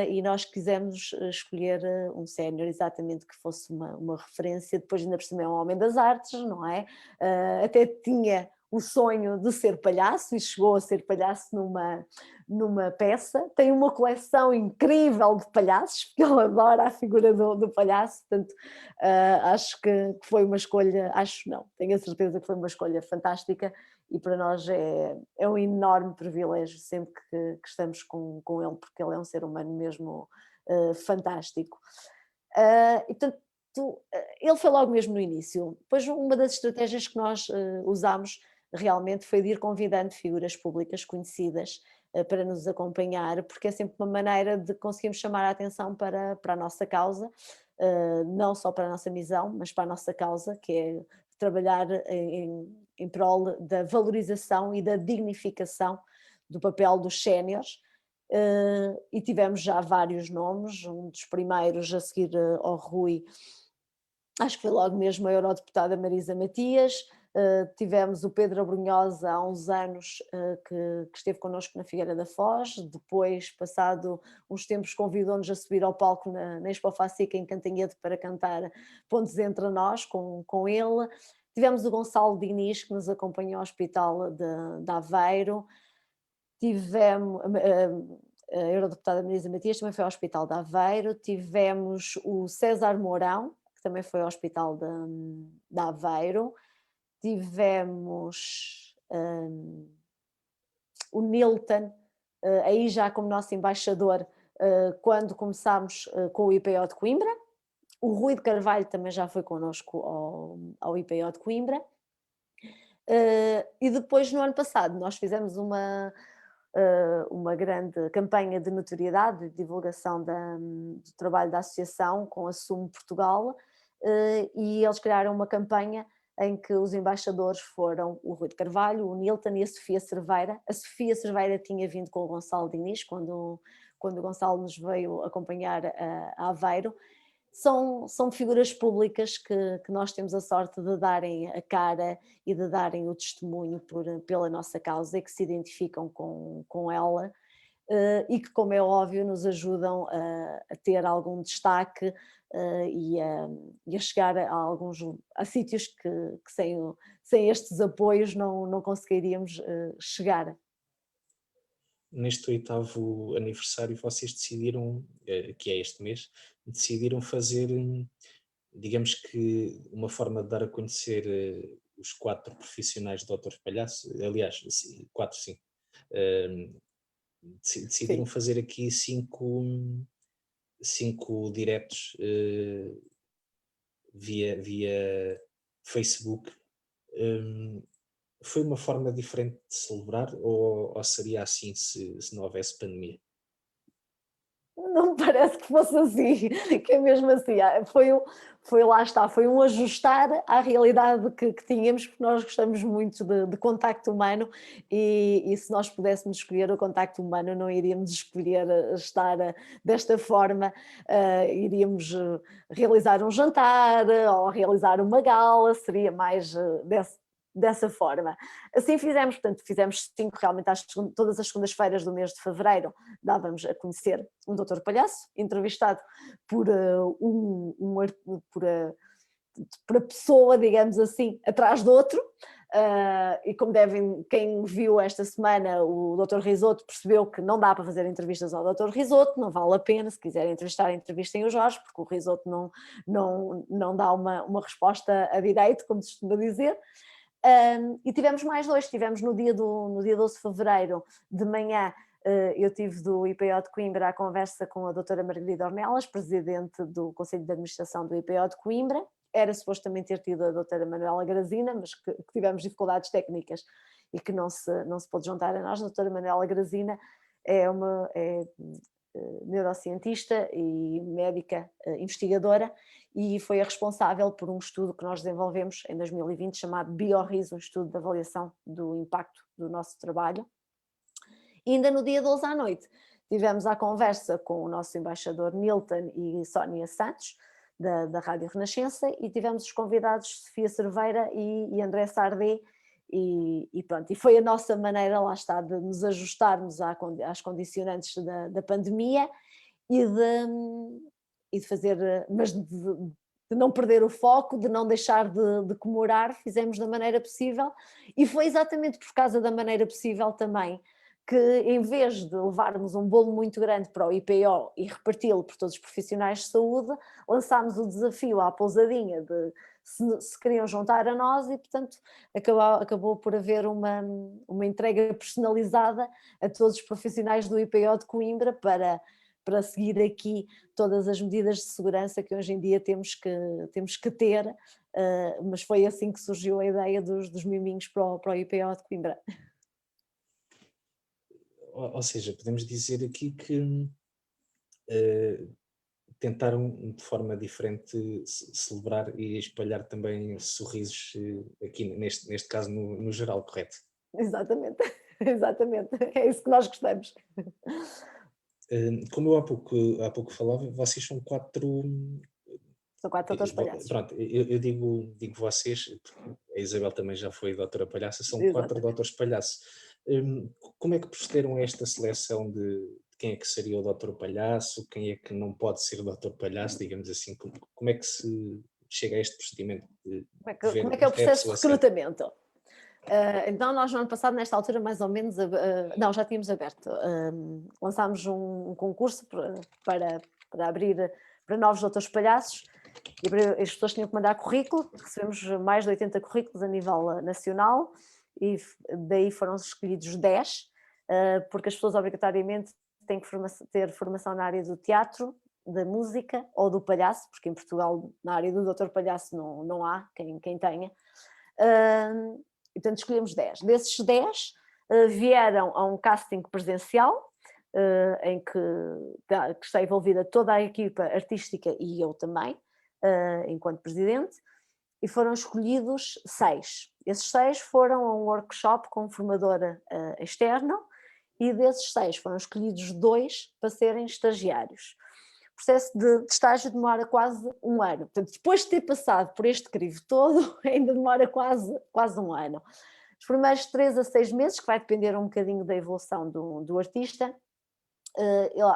[SPEAKER 2] E nós quisemos escolher um sénior exatamente que fosse uma referência. Depois, ainda por cima, é um homem das artes, não é? Até tinha o sonho de ser palhaço e chegou a ser palhaço numa peça. Tem uma coleção incrível de palhaços, porque ele adora a figura do palhaço. Portanto, acho que foi uma escolha, acho não, tenho a certeza que foi uma escolha fantástica. E para nós é um enorme privilégio sempre que estamos com ele, porque ele é um ser humano mesmo fantástico. E portanto, ele foi logo mesmo no início. Depois, uma das estratégias que nós usámos realmente foi de ir convidando figuras públicas conhecidas para nos acompanhar, porque é sempre uma maneira de conseguirmos chamar a atenção para a nossa causa, não só para a nossa missão, mas para a nossa causa, que é trabalhar em prol da valorização e da dignificação do papel dos séniores. E tivemos já vários nomes, um dos primeiros a seguir ao Rui, acho que foi logo mesmo a eurodeputada Marisa Matias. Tivemos o Pedro Abrunhosa há uns anos, que esteve connosco na Figueira da Foz. Depois, passado uns tempos, convidou-nos a subir ao palco na Expo Facica em Cantanhede para cantar Pontes Entre Nós com ele. Tivemos o Gonçalo Diniz, que nos acompanhou ao Hospital de Aveiro. Tivemos a eurodeputada Marisa Matias, também foi ao Hospital de Aveiro. Tivemos o César Mourão, que também foi ao Hospital de Aveiro. Tivemos o Nilton, aí já como nosso embaixador, quando começámos com o IPO de Coimbra. O Rui de Carvalho também já foi connosco ao IPO de Coimbra. E depois, no ano passado, nós fizemos uma grande campanha de notoriedade, de divulgação do trabalho da associação com a Sumo Portugal, e eles criaram uma campanha em que os embaixadores foram o Rui de Carvalho, o Nilton e a Sofia Cerveira. A Sofia Cerveira tinha vindo com o Gonçalo Diniz, quando o Gonçalo nos veio acompanhar a Aveiro. São figuras públicas que nós temos a sorte de darem a cara e de darem o testemunho pela nossa causa e que se identificam com ela, e que, como é óbvio, nos ajudam a ter algum destaque e a chegar a sítios que sem estes apoios não conseguiríamos chegar.
[SPEAKER 3] Neste 8º aniversário vocês decidiram, que é este mês, decidiram fazer, digamos que uma forma de dar a conhecer os 4 profissionais do Dr. Palhaço, aliás, 4 sim, decidiram
[SPEAKER 2] Sim.
[SPEAKER 3] fazer aqui 5 diretos via Facebook. Foi uma forma diferente de celebrar ou seria assim se não houvesse pandemia?
[SPEAKER 2] Não me parece que fosse assim, que é mesmo assim, lá está, foi um ajustar à realidade que tínhamos, porque nós gostamos muito de contacto humano e se nós pudéssemos escolher o contacto humano não iríamos escolher estar desta forma, iríamos realizar um jantar ou realizar uma gala, seria mais dessa forma. Assim fizemos, portanto, fizemos 5 realmente todas as segundas-feiras do mês de fevereiro, dávamos a conhecer um doutor Palhaço, entrevistado por por a pessoa, digamos assim, atrás do outro, e como quem viu esta semana o Dr. Risoto percebeu que não dá para fazer entrevistas ao Dr. Risoto, não vale a pena, se quiserem entrevistar, entrevistem o Jorge, porque o Risoto não dá uma resposta a direito, como se costuma dizer. E tivemos mais 2, tivemos no dia 12 de fevereiro de manhã, eu tive do IPO de Coimbra a conversa com a doutora Margarida Ornelas, presidente do Conselho de Administração do IPO de Coimbra. Era suposto também ter tido a doutora Manuela Grazina, mas que tivemos dificuldades técnicas e que não se pôde juntar a nós. A doutora Manuela Grazina é neurocientista e médica investigadora e foi a responsável por um estudo que nós desenvolvemos em 2020 chamado BioRIS, um estudo de avaliação do impacto do nosso trabalho. E ainda no dia 12 à noite tivemos a conversa com o nosso embaixador Nilton e Sónia Santos, da Rádio Renascença, e tivemos os convidados Sofia Cerveira e André Sardé, e pronto, e foi a nossa maneira, lá está, de nos ajustarmos às condicionantes da pandemia e de fazer, mas de não perder o foco, de não deixar de comemorar, fizemos da maneira possível, e foi exatamente por causa da maneira possível também que, em vez de levarmos um bolo muito grande para o IPO e reparti-lo por todos os profissionais de saúde, lançámos o desafio à pousadinha de se queriam juntar a nós e, portanto, acabou por haver uma entrega personalizada a todos os profissionais do IPO de Coimbra para seguir aqui todas as medidas de segurança que hoje em dia temos que ter, mas foi assim que surgiu a ideia dos miminhos para o IPO de Coimbra.
[SPEAKER 3] Ou seja, podemos dizer aqui que tentaram de forma diferente celebrar e espalhar também sorrisos aqui neste caso no geral, correto?
[SPEAKER 2] Exatamente, exatamente, é isso que nós gostamos.
[SPEAKER 3] Como eu há pouco falava, vocês são 4.
[SPEAKER 2] São 4 doutores palhaços.
[SPEAKER 3] Pronto, eu digo vocês, porque a Isabel também já foi doutora palhaça, são 4
[SPEAKER 2] Exatamente.
[SPEAKER 3] doutores palhaço. Como é que procederam a esta seleção de quem é que seria o doutor palhaço, quem é que não pode ser doutor palhaço, digamos assim, como é que se chega a este procedimento de
[SPEAKER 2] Como é que é o
[SPEAKER 3] ver a
[SPEAKER 2] processo de
[SPEAKER 3] pessoa certa?
[SPEAKER 2] recrutamento? Então, nós no ano passado, nesta altura, mais ou menos, não, já tínhamos aberto, lançámos um concurso para abrir para novos doutores palhaços, e as pessoas tinham que mandar currículo, recebemos mais de 80 currículos a nível nacional, e daí foram escolhidos 10, porque as pessoas obrigatoriamente têm que ter formação na área do teatro, da música ou do palhaço, porque em Portugal, na área do doutor palhaço, não há quem tenha. E, portanto, escolhemos 10. Desses 10 vieram a um casting presencial, em que está envolvida toda a equipa artística e eu também, enquanto presidente, e foram escolhidos 6. Esses 6 foram a um workshop com formadora externa, e desses 6 foram escolhidos 2 para serem estagiários. O processo de estágio demora quase um ano. Portanto, depois de ter passado por este crivo todo, ainda demora quase um ano. Os primeiros 3 a 6 meses, que vai depender um bocadinho da evolução do artista,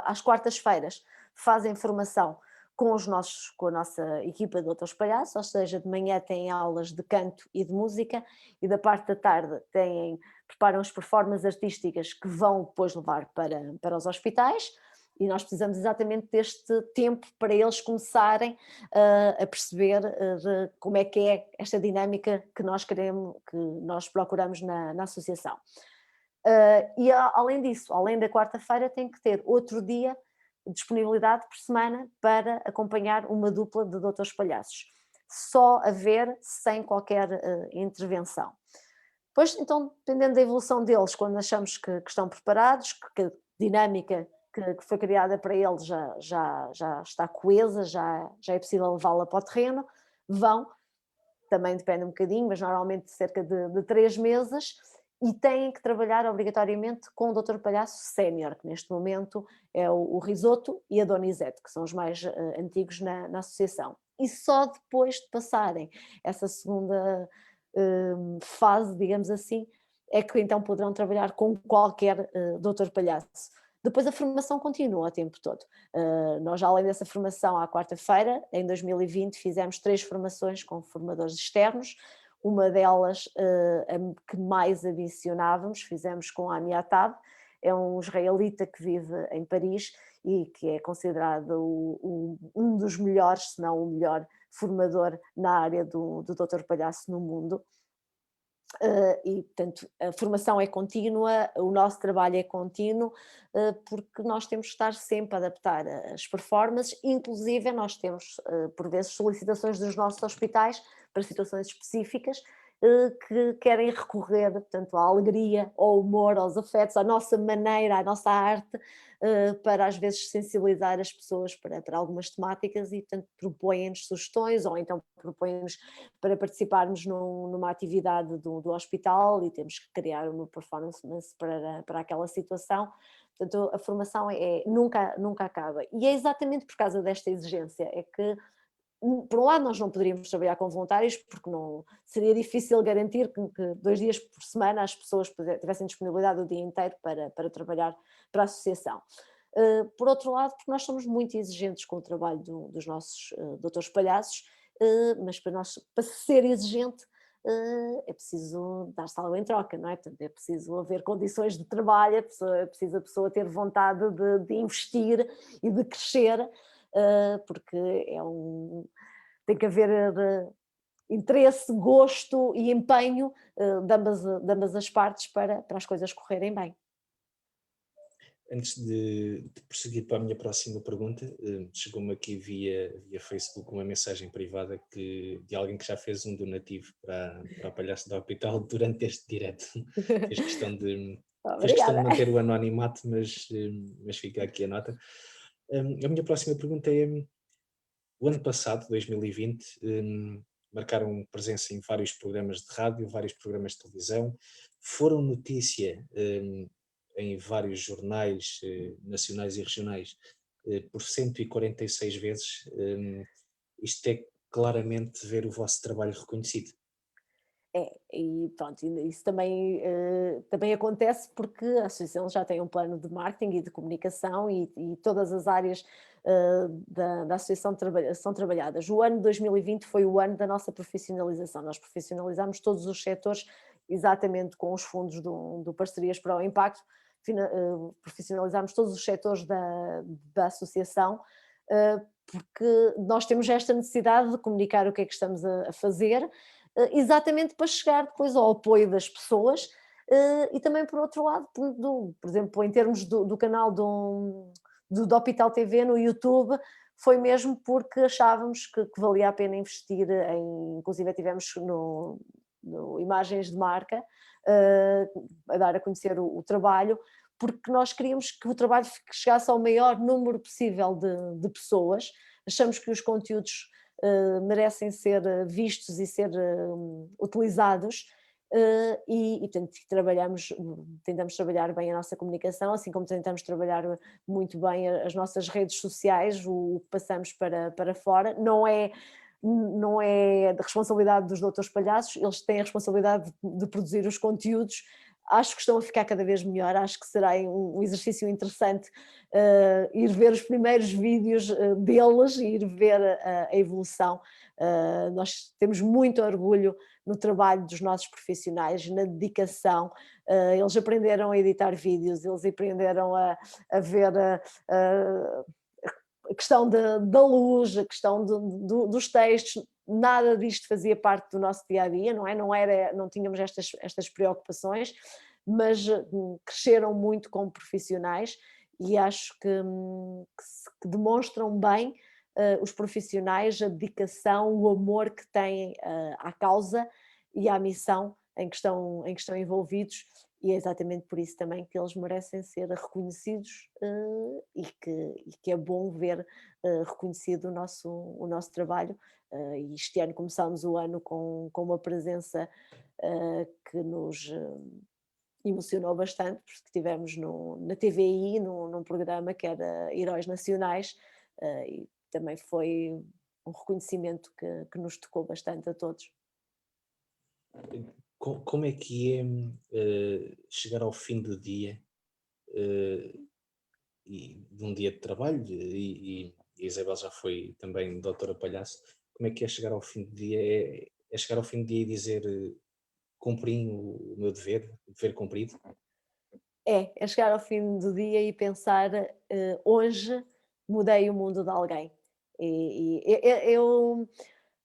[SPEAKER 2] às quartas-feiras fazem formação com a nossa equipa de outros palhaços, ou seja, de manhã têm aulas de canto e de música, e da parte da tarde preparam as performances artísticas que vão depois levar para os hospitais, e nós precisamos exatamente deste tempo para eles começarem a perceber como é que é esta dinâmica que nós queremos, que nós procuramos na associação. E além disso, além da quarta-feira, tem que ter outro dia de disponibilidade por semana para acompanhar uma dupla de doutores palhaços. Só a ver, sem qualquer intervenção. Depois, então, dependendo da evolução deles, quando achamos que estão preparados, que a dinâmica que foi criada para eles já está coesa, já é possível levá-la para o terreno, também depende um bocadinho, mas normalmente cerca de 3 meses, e têm que trabalhar obrigatoriamente com o doutor palhaço sénior, que neste momento é o Risoto e a Donizete, que são os mais antigos na associação. E só depois de passarem essa segunda fase, digamos assim, é que então poderão trabalhar com qualquer doutor palhaço. Depois a formação continua o tempo todo. Nós, além dessa formação à quarta-feira, em 2020 fizemos 3 formações com formadores externos. Uma delas, a que mais adicionávamos, fizemos com a Amiatab, é um israelita que vive em Paris e que é considerado um dos melhores, se não o melhor formador na área do doutor palhaço no mundo. E, portanto, a formação é contínua, o nosso trabalho é contínuo, porque nós temos que estar sempre a adaptar as performances, inclusive nós temos, por vezes, solicitações dos nossos hospitais para situações específicas, que querem recorrer, portanto, à alegria, ao humor, aos afetos, à nossa maneira, à nossa arte, para às vezes sensibilizar as pessoas para algumas temáticas, e portanto propõem-nos sugestões, ou então propõem-nos para participarmos numa atividade do hospital e temos que criar uma performance para aquela situação. Portanto, a formação nunca acaba, e é exatamente por causa desta exigência, é que por um lado nós não poderíamos trabalhar com voluntários, porque não seria difícil garantir que 2 dias por semana as pessoas tivessem disponibilidade o dia inteiro para trabalhar para a associação. Por outro lado, porque nós somos muito exigentes com o trabalho dos nossos doutores palhaços, mas para ser exigente é preciso dar salvo em troca, não é? Portanto, é preciso haver condições de trabalho, é preciso a pessoa ter vontade de investir e de crescer, porque tem que haver interesse, gosto e empenho de ambas as partes para as coisas correrem bem.
[SPEAKER 3] Antes de prosseguir para a minha próxima pergunta, chegou-me aqui via Facebook uma mensagem privada de alguém que já fez um donativo para o Palhaço do Hospital durante este direto. Fez questão de manter o anonimato, mas fica aqui a nota. A minha próxima pergunta é: o ano passado, 2020, marcaram presença em vários programas de rádio, vários programas de televisão, foram notícia em vários jornais nacionais e regionais por 146 vezes. Isto é claramente ver o vosso trabalho reconhecido.
[SPEAKER 2] E pronto, isso também, também acontece porque a associação já tem um plano de marketing e de comunicação e todas as áreas da associação são trabalhadas. O ano de 2020 foi o ano da nossa profissionalização, nós profissionalizamos todos os setores exatamente com os fundos do Parcerias para o Impacto, profissionalizamos todos os setores da associação, porque nós temos esta necessidade de comunicar o que é que estamos a fazer, exatamente para chegar depois ao apoio das pessoas e também por outro lado, por exemplo, em termos do canal do Hospital TV no YouTube, foi mesmo porque achávamos que valia a pena investir inclusive tivemos no imagens de marca, a dar a conhecer o trabalho, porque nós queríamos que o trabalho chegasse ao maior número possível de pessoas, achamos que os conteúdos merecem ser vistos e ser utilizados e portanto, tentamos trabalhar bem a nossa comunicação, assim como tentamos trabalhar muito bem as nossas redes sociais, o que passamos para fora, não é da responsabilidade dos doutores palhaços, eles têm a responsabilidade de produzir os conteúdos. Acho que estão a ficar cada vez melhor, acho que será um exercício interessante ir ver os primeiros vídeos deles e ir ver a evolução. Nós temos muito orgulho no trabalho dos nossos profissionais, na dedicação. Eles aprenderam a editar vídeos, eles aprenderam a ver a questão da luz, a questão dos textos, nada disto fazia parte do nosso dia-a-dia, não é? Não tínhamos estas preocupações, mas cresceram muito como profissionais e acho que demonstram bem os profissionais, a dedicação, o amor que têm à causa e à missão em que estão envolvidos, e é exatamente por isso também que eles merecem ser reconhecidos e que é bom ver reconhecido o nosso trabalho. E este ano começámos o ano com uma presença que nos emocionou bastante, porque estivemos na TVI, num programa que era Heróis Nacionais, e também foi um reconhecimento que nos tocou bastante a todos.
[SPEAKER 3] Como é que é chegar ao fim do dia e de um dia de trabalho e a Isabel já foi também doutora Palhaço, como é que é chegar ao fim do dia? É chegar ao fim do dia e dizer cumpri o meu dever, o dever cumprido?
[SPEAKER 2] É chegar ao fim do dia e pensar, hoje mudei o mundo de alguém. Eu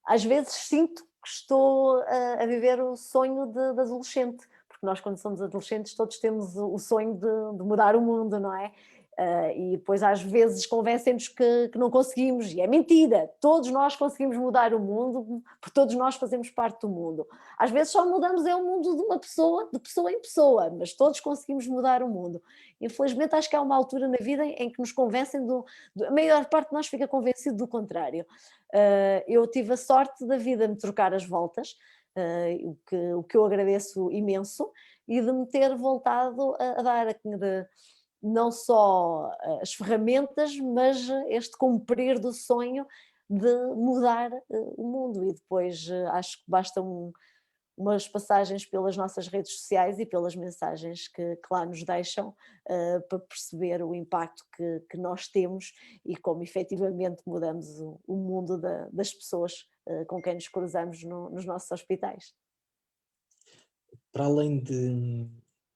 [SPEAKER 2] às vezes sinto que estou a viver o sonho de adolescente, porque nós quando somos adolescentes todos temos o sonho de mudar o mundo, não é? E depois às vezes convencem-nos que não conseguimos, e é mentira, todos nós conseguimos mudar o mundo, porque todos nós fazemos parte do mundo. Às vezes só mudamos o mundo de uma pessoa, de pessoa em pessoa, mas todos conseguimos mudar o mundo. Infelizmente acho que há uma altura na vida em que nos convencem, a maior parte de nós fica convencido do contrário. Eu tive a sorte da vida me trocar as voltas, o que eu agradeço imenso, e de me ter voltado a dar não só as ferramentas, mas este cumprir do sonho de mudar o mundo. E depois acho que basta umas passagens pelas nossas redes sociais e pelas mensagens que lá nos deixam para perceber o impacto que nós temos e como efetivamente mudamos o mundo das pessoas com quem nos cruzamos nos nossos hospitais.
[SPEAKER 3] Para além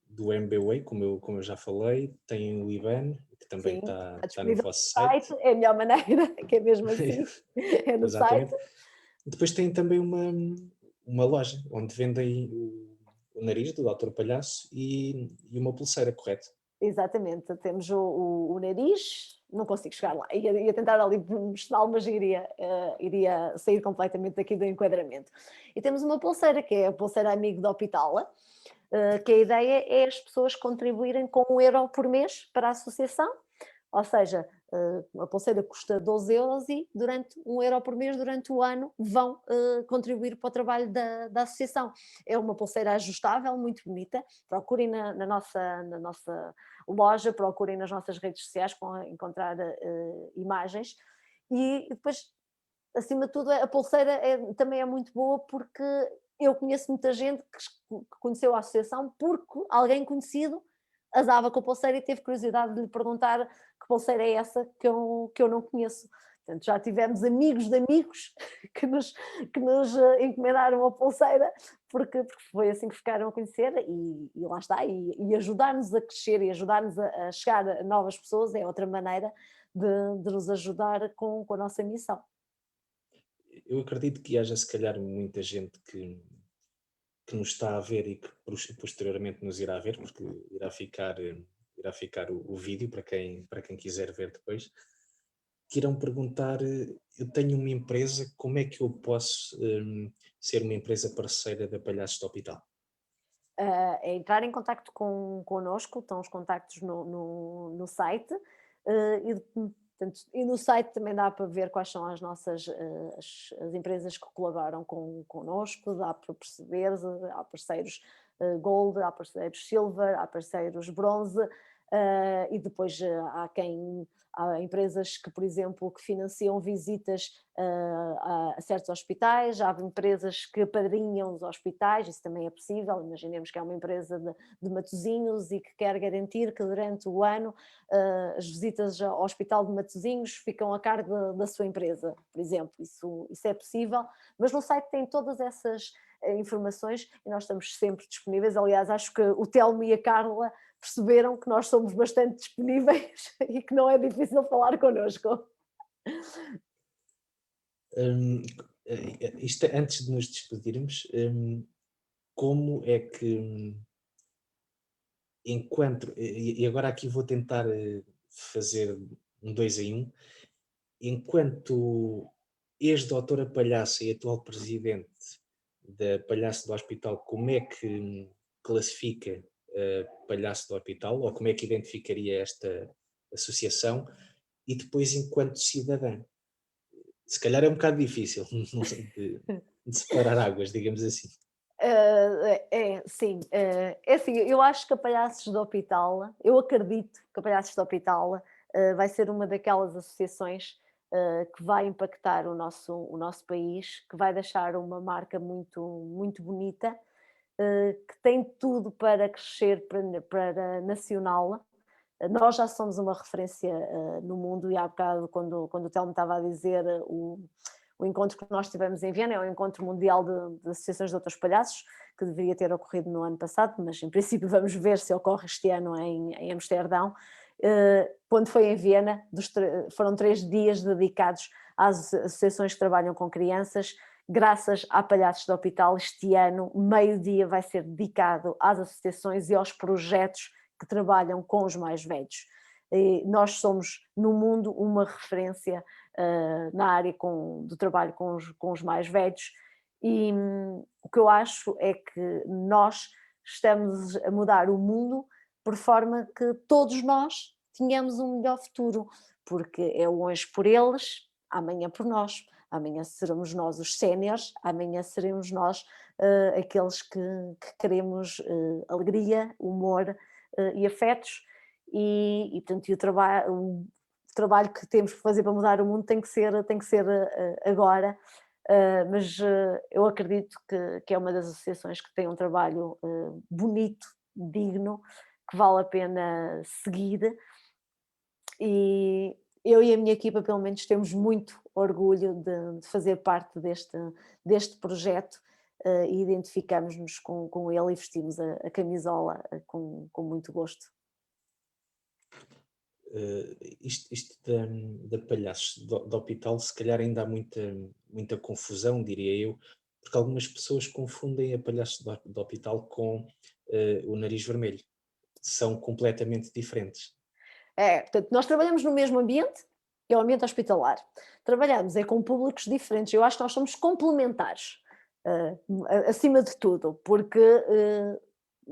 [SPEAKER 3] do MBWay, como eu já falei, tem o IBAN, que também
[SPEAKER 2] Sim, está
[SPEAKER 3] está no
[SPEAKER 2] disponível
[SPEAKER 3] vosso
[SPEAKER 2] no
[SPEAKER 3] site.
[SPEAKER 2] site, é a melhor maneira, que é mesmo assim, é no site.
[SPEAKER 3] Exatamente. Depois tem também uma loja onde vendem o nariz do Dr. Palhaço e uma pulseira, correto?
[SPEAKER 2] Exatamente, temos o nariz, não consigo chegar lá, ia tentar ali mostrar, mas iria sair completamente daqui do enquadramento. E temos uma pulseira, que é a pulseira amigo do Hospital, que a ideia é as pessoas contribuírem com 1 euro por mês para a associação, ou seja, a pulseira custa 12 euros e durante 1 euro por mês, durante o ano, vão contribuir para o trabalho da associação. É uma pulseira ajustável, muito bonita, procurem na nossa loja, procurem nas nossas redes sociais para encontrar imagens e depois, acima de tudo, a pulseira também é muito boa porque eu conheço muita gente que conheceu a associação porque alguém conhecido asava com a pulseira e teve curiosidade de lhe perguntar que pulseira é essa que eu não conheço. Portanto, já tivemos amigos de amigos que nos encomendaram a pulseira, porque foi assim que ficaram a conhecer e lá está, e ajudar-nos a crescer e ajudar-nos a chegar a novas pessoas é outra maneira de nos ajudar com a nossa missão.
[SPEAKER 3] Eu acredito que haja se calhar muita gente que nos está a ver e que posteriormente nos irá ver, porque irá ficar o vídeo para quem quiser ver depois, que irão perguntar, eu tenho uma empresa, como é que eu posso ser uma empresa parceira da Palhaços do Hospital?
[SPEAKER 2] É entrar em contacto connosco, estão os contactos no site, portanto, e no site também dá para ver quais são as nossas as empresas que colaboram connosco, dá para perceber, há parceiros Gold, há parceiros Silver, há parceiros Bronze, e depois há empresas que, por exemplo, que financiam visitas a certos hospitais, há empresas que apadrinham os hospitais, isso também é possível. Imaginemos que é uma empresa de Matosinhos e que quer garantir que durante o ano as visitas ao Hospital de Matosinhos ficam a cargo da sua empresa, por exemplo, isso é possível, mas no site tem todas essas informações e nós estamos sempre disponíveis. Aliás, acho que o Telmo e a Carla perceberam que nós somos bastante disponíveis e que não é difícil falar connosco.
[SPEAKER 3] Isto antes de nos despedirmos, como é que e agora aqui vou tentar fazer um 2 em 1, enquanto ex-doutora Palhaça e atual presidente da Palhaço do Hospital, como é que classifica Palhaço do Hospital, ou como é que identificaria esta associação, e depois enquanto cidadã? Se calhar é um bocado difícil de separar águas, digamos assim.
[SPEAKER 2] Sim, é assim, eu acho que a Palhaços do Hospital, eu acredito que a Palhaços do Hospital vai ser uma daquelas associações que vai impactar o nosso país, que vai deixar uma marca muito, muito bonita, que tem tudo para crescer para nacional. Nós já somos uma referência no mundo e há bocado, quando o Telmo estava a dizer o encontro que nós tivemos em Viena, é o encontro mundial de associações de outros palhaços, que deveria ter ocorrido no ano passado, mas em princípio vamos ver se ocorre este ano em Amsterdão. Quando foi em Viena, foram 3 dias dedicados às associações que trabalham com crianças. Graças a Palhaços do Hospital, este ano, meio-dia vai ser dedicado às associações e aos projetos que trabalham com os mais velhos. E nós somos, no mundo, uma referência na área do trabalho com os mais velhos, e o que eu acho é que nós estamos a mudar o mundo por forma que todos nós tenhamos um melhor futuro, porque é hoje por eles, amanhã por nós. Amanhã seremos nós os séniores, amanhã seremos nós aqueles que queremos alegria, humor e afetos, e portanto, o trabalho que temos que fazer para mudar o mundo tem que ser agora, mas eu acredito que é uma das associações que tem um trabalho bonito, digno, que vale a pena seguir, e eu e a minha equipa, pelo menos, temos muito orgulho de fazer parte deste projeto e identificamos-nos com ele e vestimos a camisola com muito gosto.
[SPEAKER 3] Isto da Palhaços do Hospital, se calhar ainda há muita confusão, diria eu, porque algumas pessoas confundem a Palhaços do Hospital com o Nariz Vermelho. São completamente diferentes.
[SPEAKER 2] Portanto, nós trabalhamos no mesmo ambiente, que é o ambiente hospitalar. Trabalhamos com públicos diferentes. Eu acho que nós somos complementares, acima de tudo, porque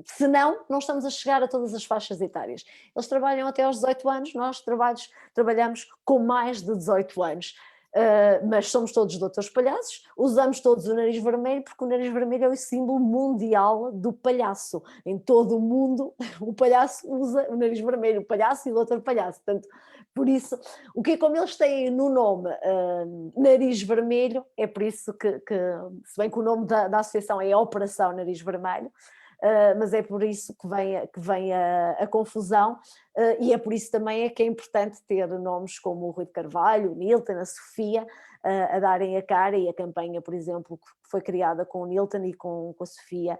[SPEAKER 2] senão não estamos a chegar a todas as faixas etárias. Eles trabalham até aos 18 anos, nós trabalhamos com mais de 18 anos. mas somos todos doutores palhaços, usamos todos o nariz vermelho, porque o nariz vermelho é o símbolo mundial do palhaço. Em todo o mundo, o palhaço usa o nariz vermelho, o palhaço e o doutor palhaço. Portanto, por isso, como eles têm no nome nariz vermelho, é por isso que se bem que o nome da associação é Operação Nariz Vermelho, mas é por isso que vem a confusão, e é por isso também que é importante ter nomes como o Rui de Carvalho, o Nilton, a Sofia, a darem a cara, e a campanha, por exemplo, que foi criada com o Nilton e com a Sofia,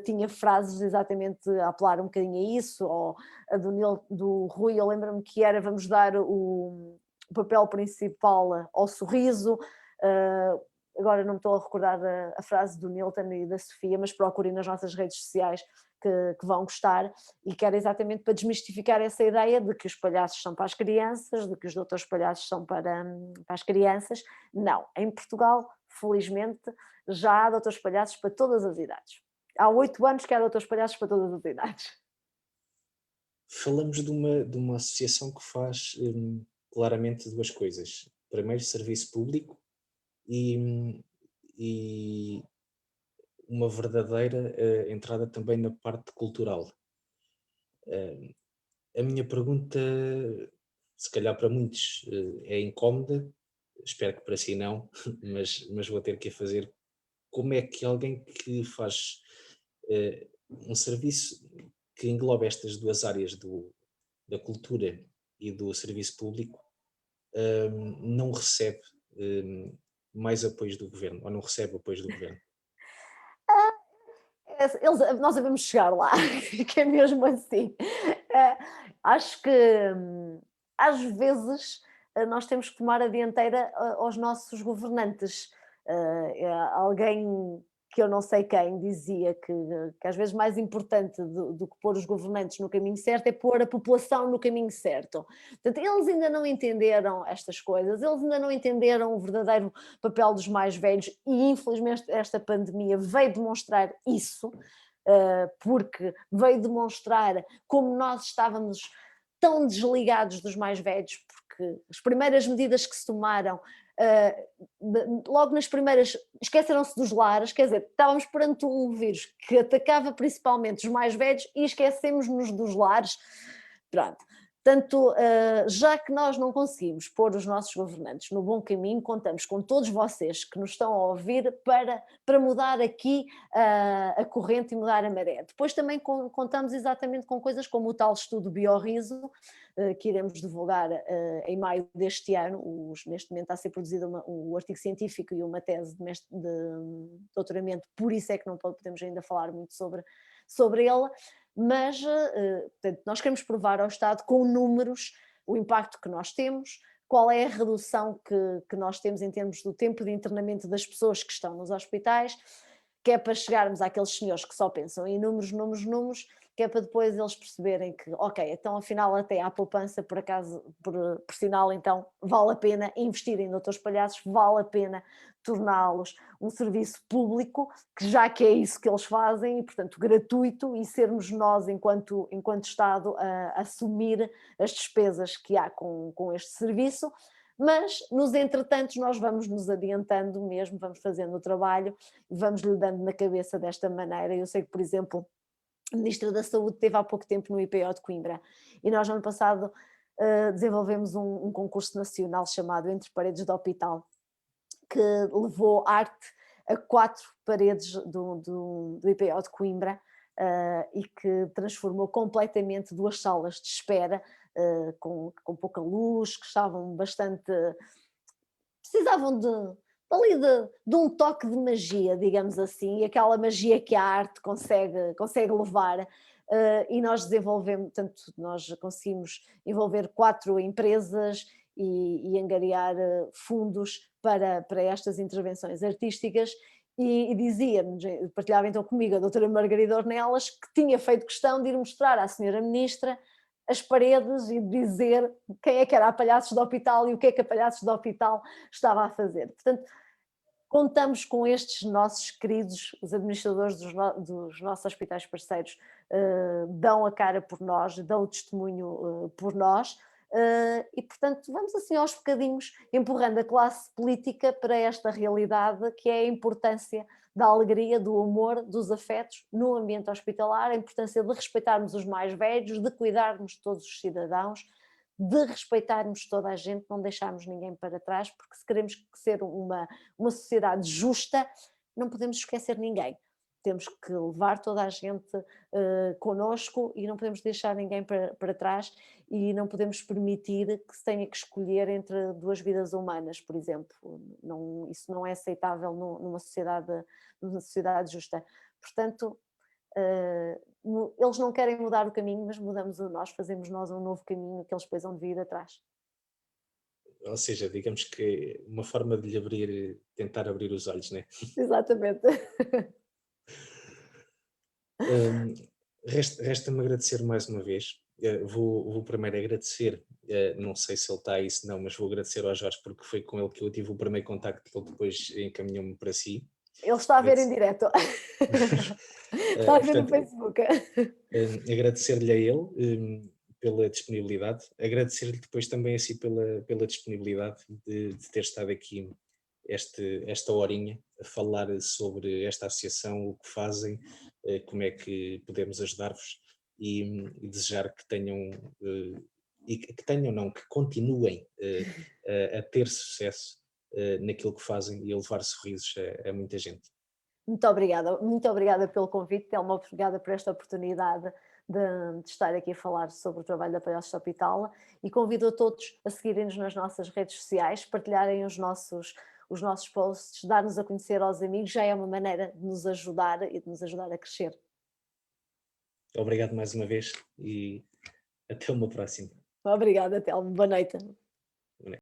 [SPEAKER 2] tinha frases exatamente a apelar um bocadinho a isso, ou a do Rui, eu lembro-me que era vamos dar o papel principal ao sorriso. Agora não me estou a recordar a frase do Nilton e da Sofia, mas procurem nas nossas redes sociais que vão gostar, e que era exatamente para desmistificar essa ideia de que os palhaços são para as crianças, de que os doutores palhaços são para as crianças. Não, em Portugal, felizmente, já há doutores palhaços para todas as idades. Há 8 anos que há doutores palhaços para todas as idades.
[SPEAKER 3] Falamos de uma associação que faz claramente duas coisas. Primeiro, serviço público e uma verdadeira entrada também na parte cultural. A minha pergunta, se calhar para muitos, é incómoda, espero que para si não, mas vou ter que a fazer. Como é que alguém que faz um serviço que engloba estas duas áreas da cultura e do serviço público não recebe mais apoios do governo, ou não recebe apoios do governo?
[SPEAKER 2] Nós devemos chegar lá, que é mesmo assim. Acho que às vezes nós temos que tomar a dianteira aos nossos governantes. Alguém que eu não sei quem dizia que às vezes mais importante do que pôr os governantes no caminho certo é pôr a população no caminho certo. Portanto, eles ainda não entenderam estas coisas, eles ainda não entenderam o verdadeiro papel dos mais velhos, e infelizmente esta pandemia veio demonstrar isso, porque veio demonstrar como nós estávamos tão desligados dos mais velhos, porque as primeiras medidas que se tomaram, logo nas primeiras, esqueceram-se dos lares, quer dizer, estávamos perante um vírus que atacava principalmente os mais velhos e esquecemos-nos dos lares. Pronto. Portanto, já que nós não conseguimos pôr os nossos governantes no bom caminho, contamos com todos vocês que nos estão a ouvir para mudar aqui a corrente e mudar a maré. Depois também contamos exatamente com coisas como o tal estudo Biorriso, que iremos divulgar em maio deste ano. Neste momento está a ser produzido um artigo científico e uma tese de doutoramento, por isso é que não podemos ainda falar muito sobre ele. Mas portanto, nós queremos provar ao Estado com números o impacto que nós temos, qual é a redução que nós temos em termos do tempo de internamento das pessoas que estão nos hospitais, que é para chegarmos àqueles senhores que só pensam em números, que é para depois eles perceberem que, ok, então afinal até há poupança, por acaso, por sinal, então vale a pena investir em doutores palhaços, vale a pena torná-los um serviço público, já que é isso que eles fazem, e portanto gratuito, e sermos nós, enquanto Estado, a assumir as despesas que há com este serviço. Mas nos entretantos nós vamos nos adiantando mesmo, vamos fazendo o trabalho e vamos lhe dando na cabeça desta maneira. Eu sei que, por exemplo, a Ministra da Saúde esteve há pouco tempo no IPO de Coimbra, e nós no ano passado desenvolvemos um concurso nacional chamado Entre Paredes do Hospital, que levou arte a 4 paredes do IPO de Coimbra, e que transformou completamente 2 salas de espera com pouca luz, que estavam bastante... precisavam de um toque de magia, digamos assim, e aquela magia que a arte consegue levar. E nós desenvolvemos, portanto, nós conseguimos envolver 4 empresas e angariar fundos para estas intervenções artísticas, e dizia-nos, partilhava então comigo a doutora Margarida Ornelas, que tinha feito questão de ir mostrar à senhora Ministra as paredes e dizer quem é que era a Palhaços do Hospital e o que é que a Palhaços do Hospital estava a fazer. Portanto, contamos com estes nossos queridos, os administradores dos nossos hospitais parceiros, dão a cara por nós, dão o testemunho por nós, e portanto vamos assim aos bocadinhos empurrando a classe política para esta realidade que é a importância da alegria, do amor, dos afetos no ambiente hospitalar, a importância de respeitarmos os mais velhos, de cuidarmos de todos os cidadãos, de respeitarmos toda a gente, não deixarmos ninguém para trás, porque se queremos ser uma sociedade justa, não podemos esquecer ninguém. Temos que levar toda a gente connosco e não podemos deixar ninguém para trás e não podemos permitir que se tenha que escolher entre duas vidas humanas, por exemplo. Não, isso não é aceitável numa sociedade justa. Portanto, eles não querem mudar o caminho, mas mudamos nós, fazemos nós um novo caminho que eles depois vão de vir atrás.
[SPEAKER 3] Ou seja, digamos que uma forma de lhe abrir, tentar abrir os olhos, né?
[SPEAKER 2] Exatamente.
[SPEAKER 3] Resta-me agradecer mais uma vez. Vou primeiro agradecer, não sei se ele está aí, se não, mas vou agradecer ao Jorge porque foi com ele que eu tive o primeiro contacto, que ele depois encaminhou-me para si.
[SPEAKER 2] Ele está a ver em direto. Está a ver no
[SPEAKER 3] Portanto,
[SPEAKER 2] Facebook.
[SPEAKER 3] agradecer-lhe a ele pela disponibilidade, agradecer-lhe depois também assim pela disponibilidade de ter estado aqui esta horinha a falar sobre esta associação, o que fazem, como é que podemos ajudar-vos e desejar que tenham, e que tenham não, que continuem a ter sucesso naquilo que fazem e a levar sorrisos a muita gente.
[SPEAKER 2] Muito obrigada pelo convite, Telma, obrigada por esta oportunidade de estar aqui a falar sobre o trabalho da Palhoça Hospital e convido a todos a seguirem-nos nas nossas redes sociais, partilharem os nossos posts, dar-nos a conhecer aos amigos, já é uma maneira de nos ajudar e de nos ajudar a crescer.
[SPEAKER 3] Obrigado mais uma vez e até uma próxima.
[SPEAKER 2] Obrigada, Telma, boa noite.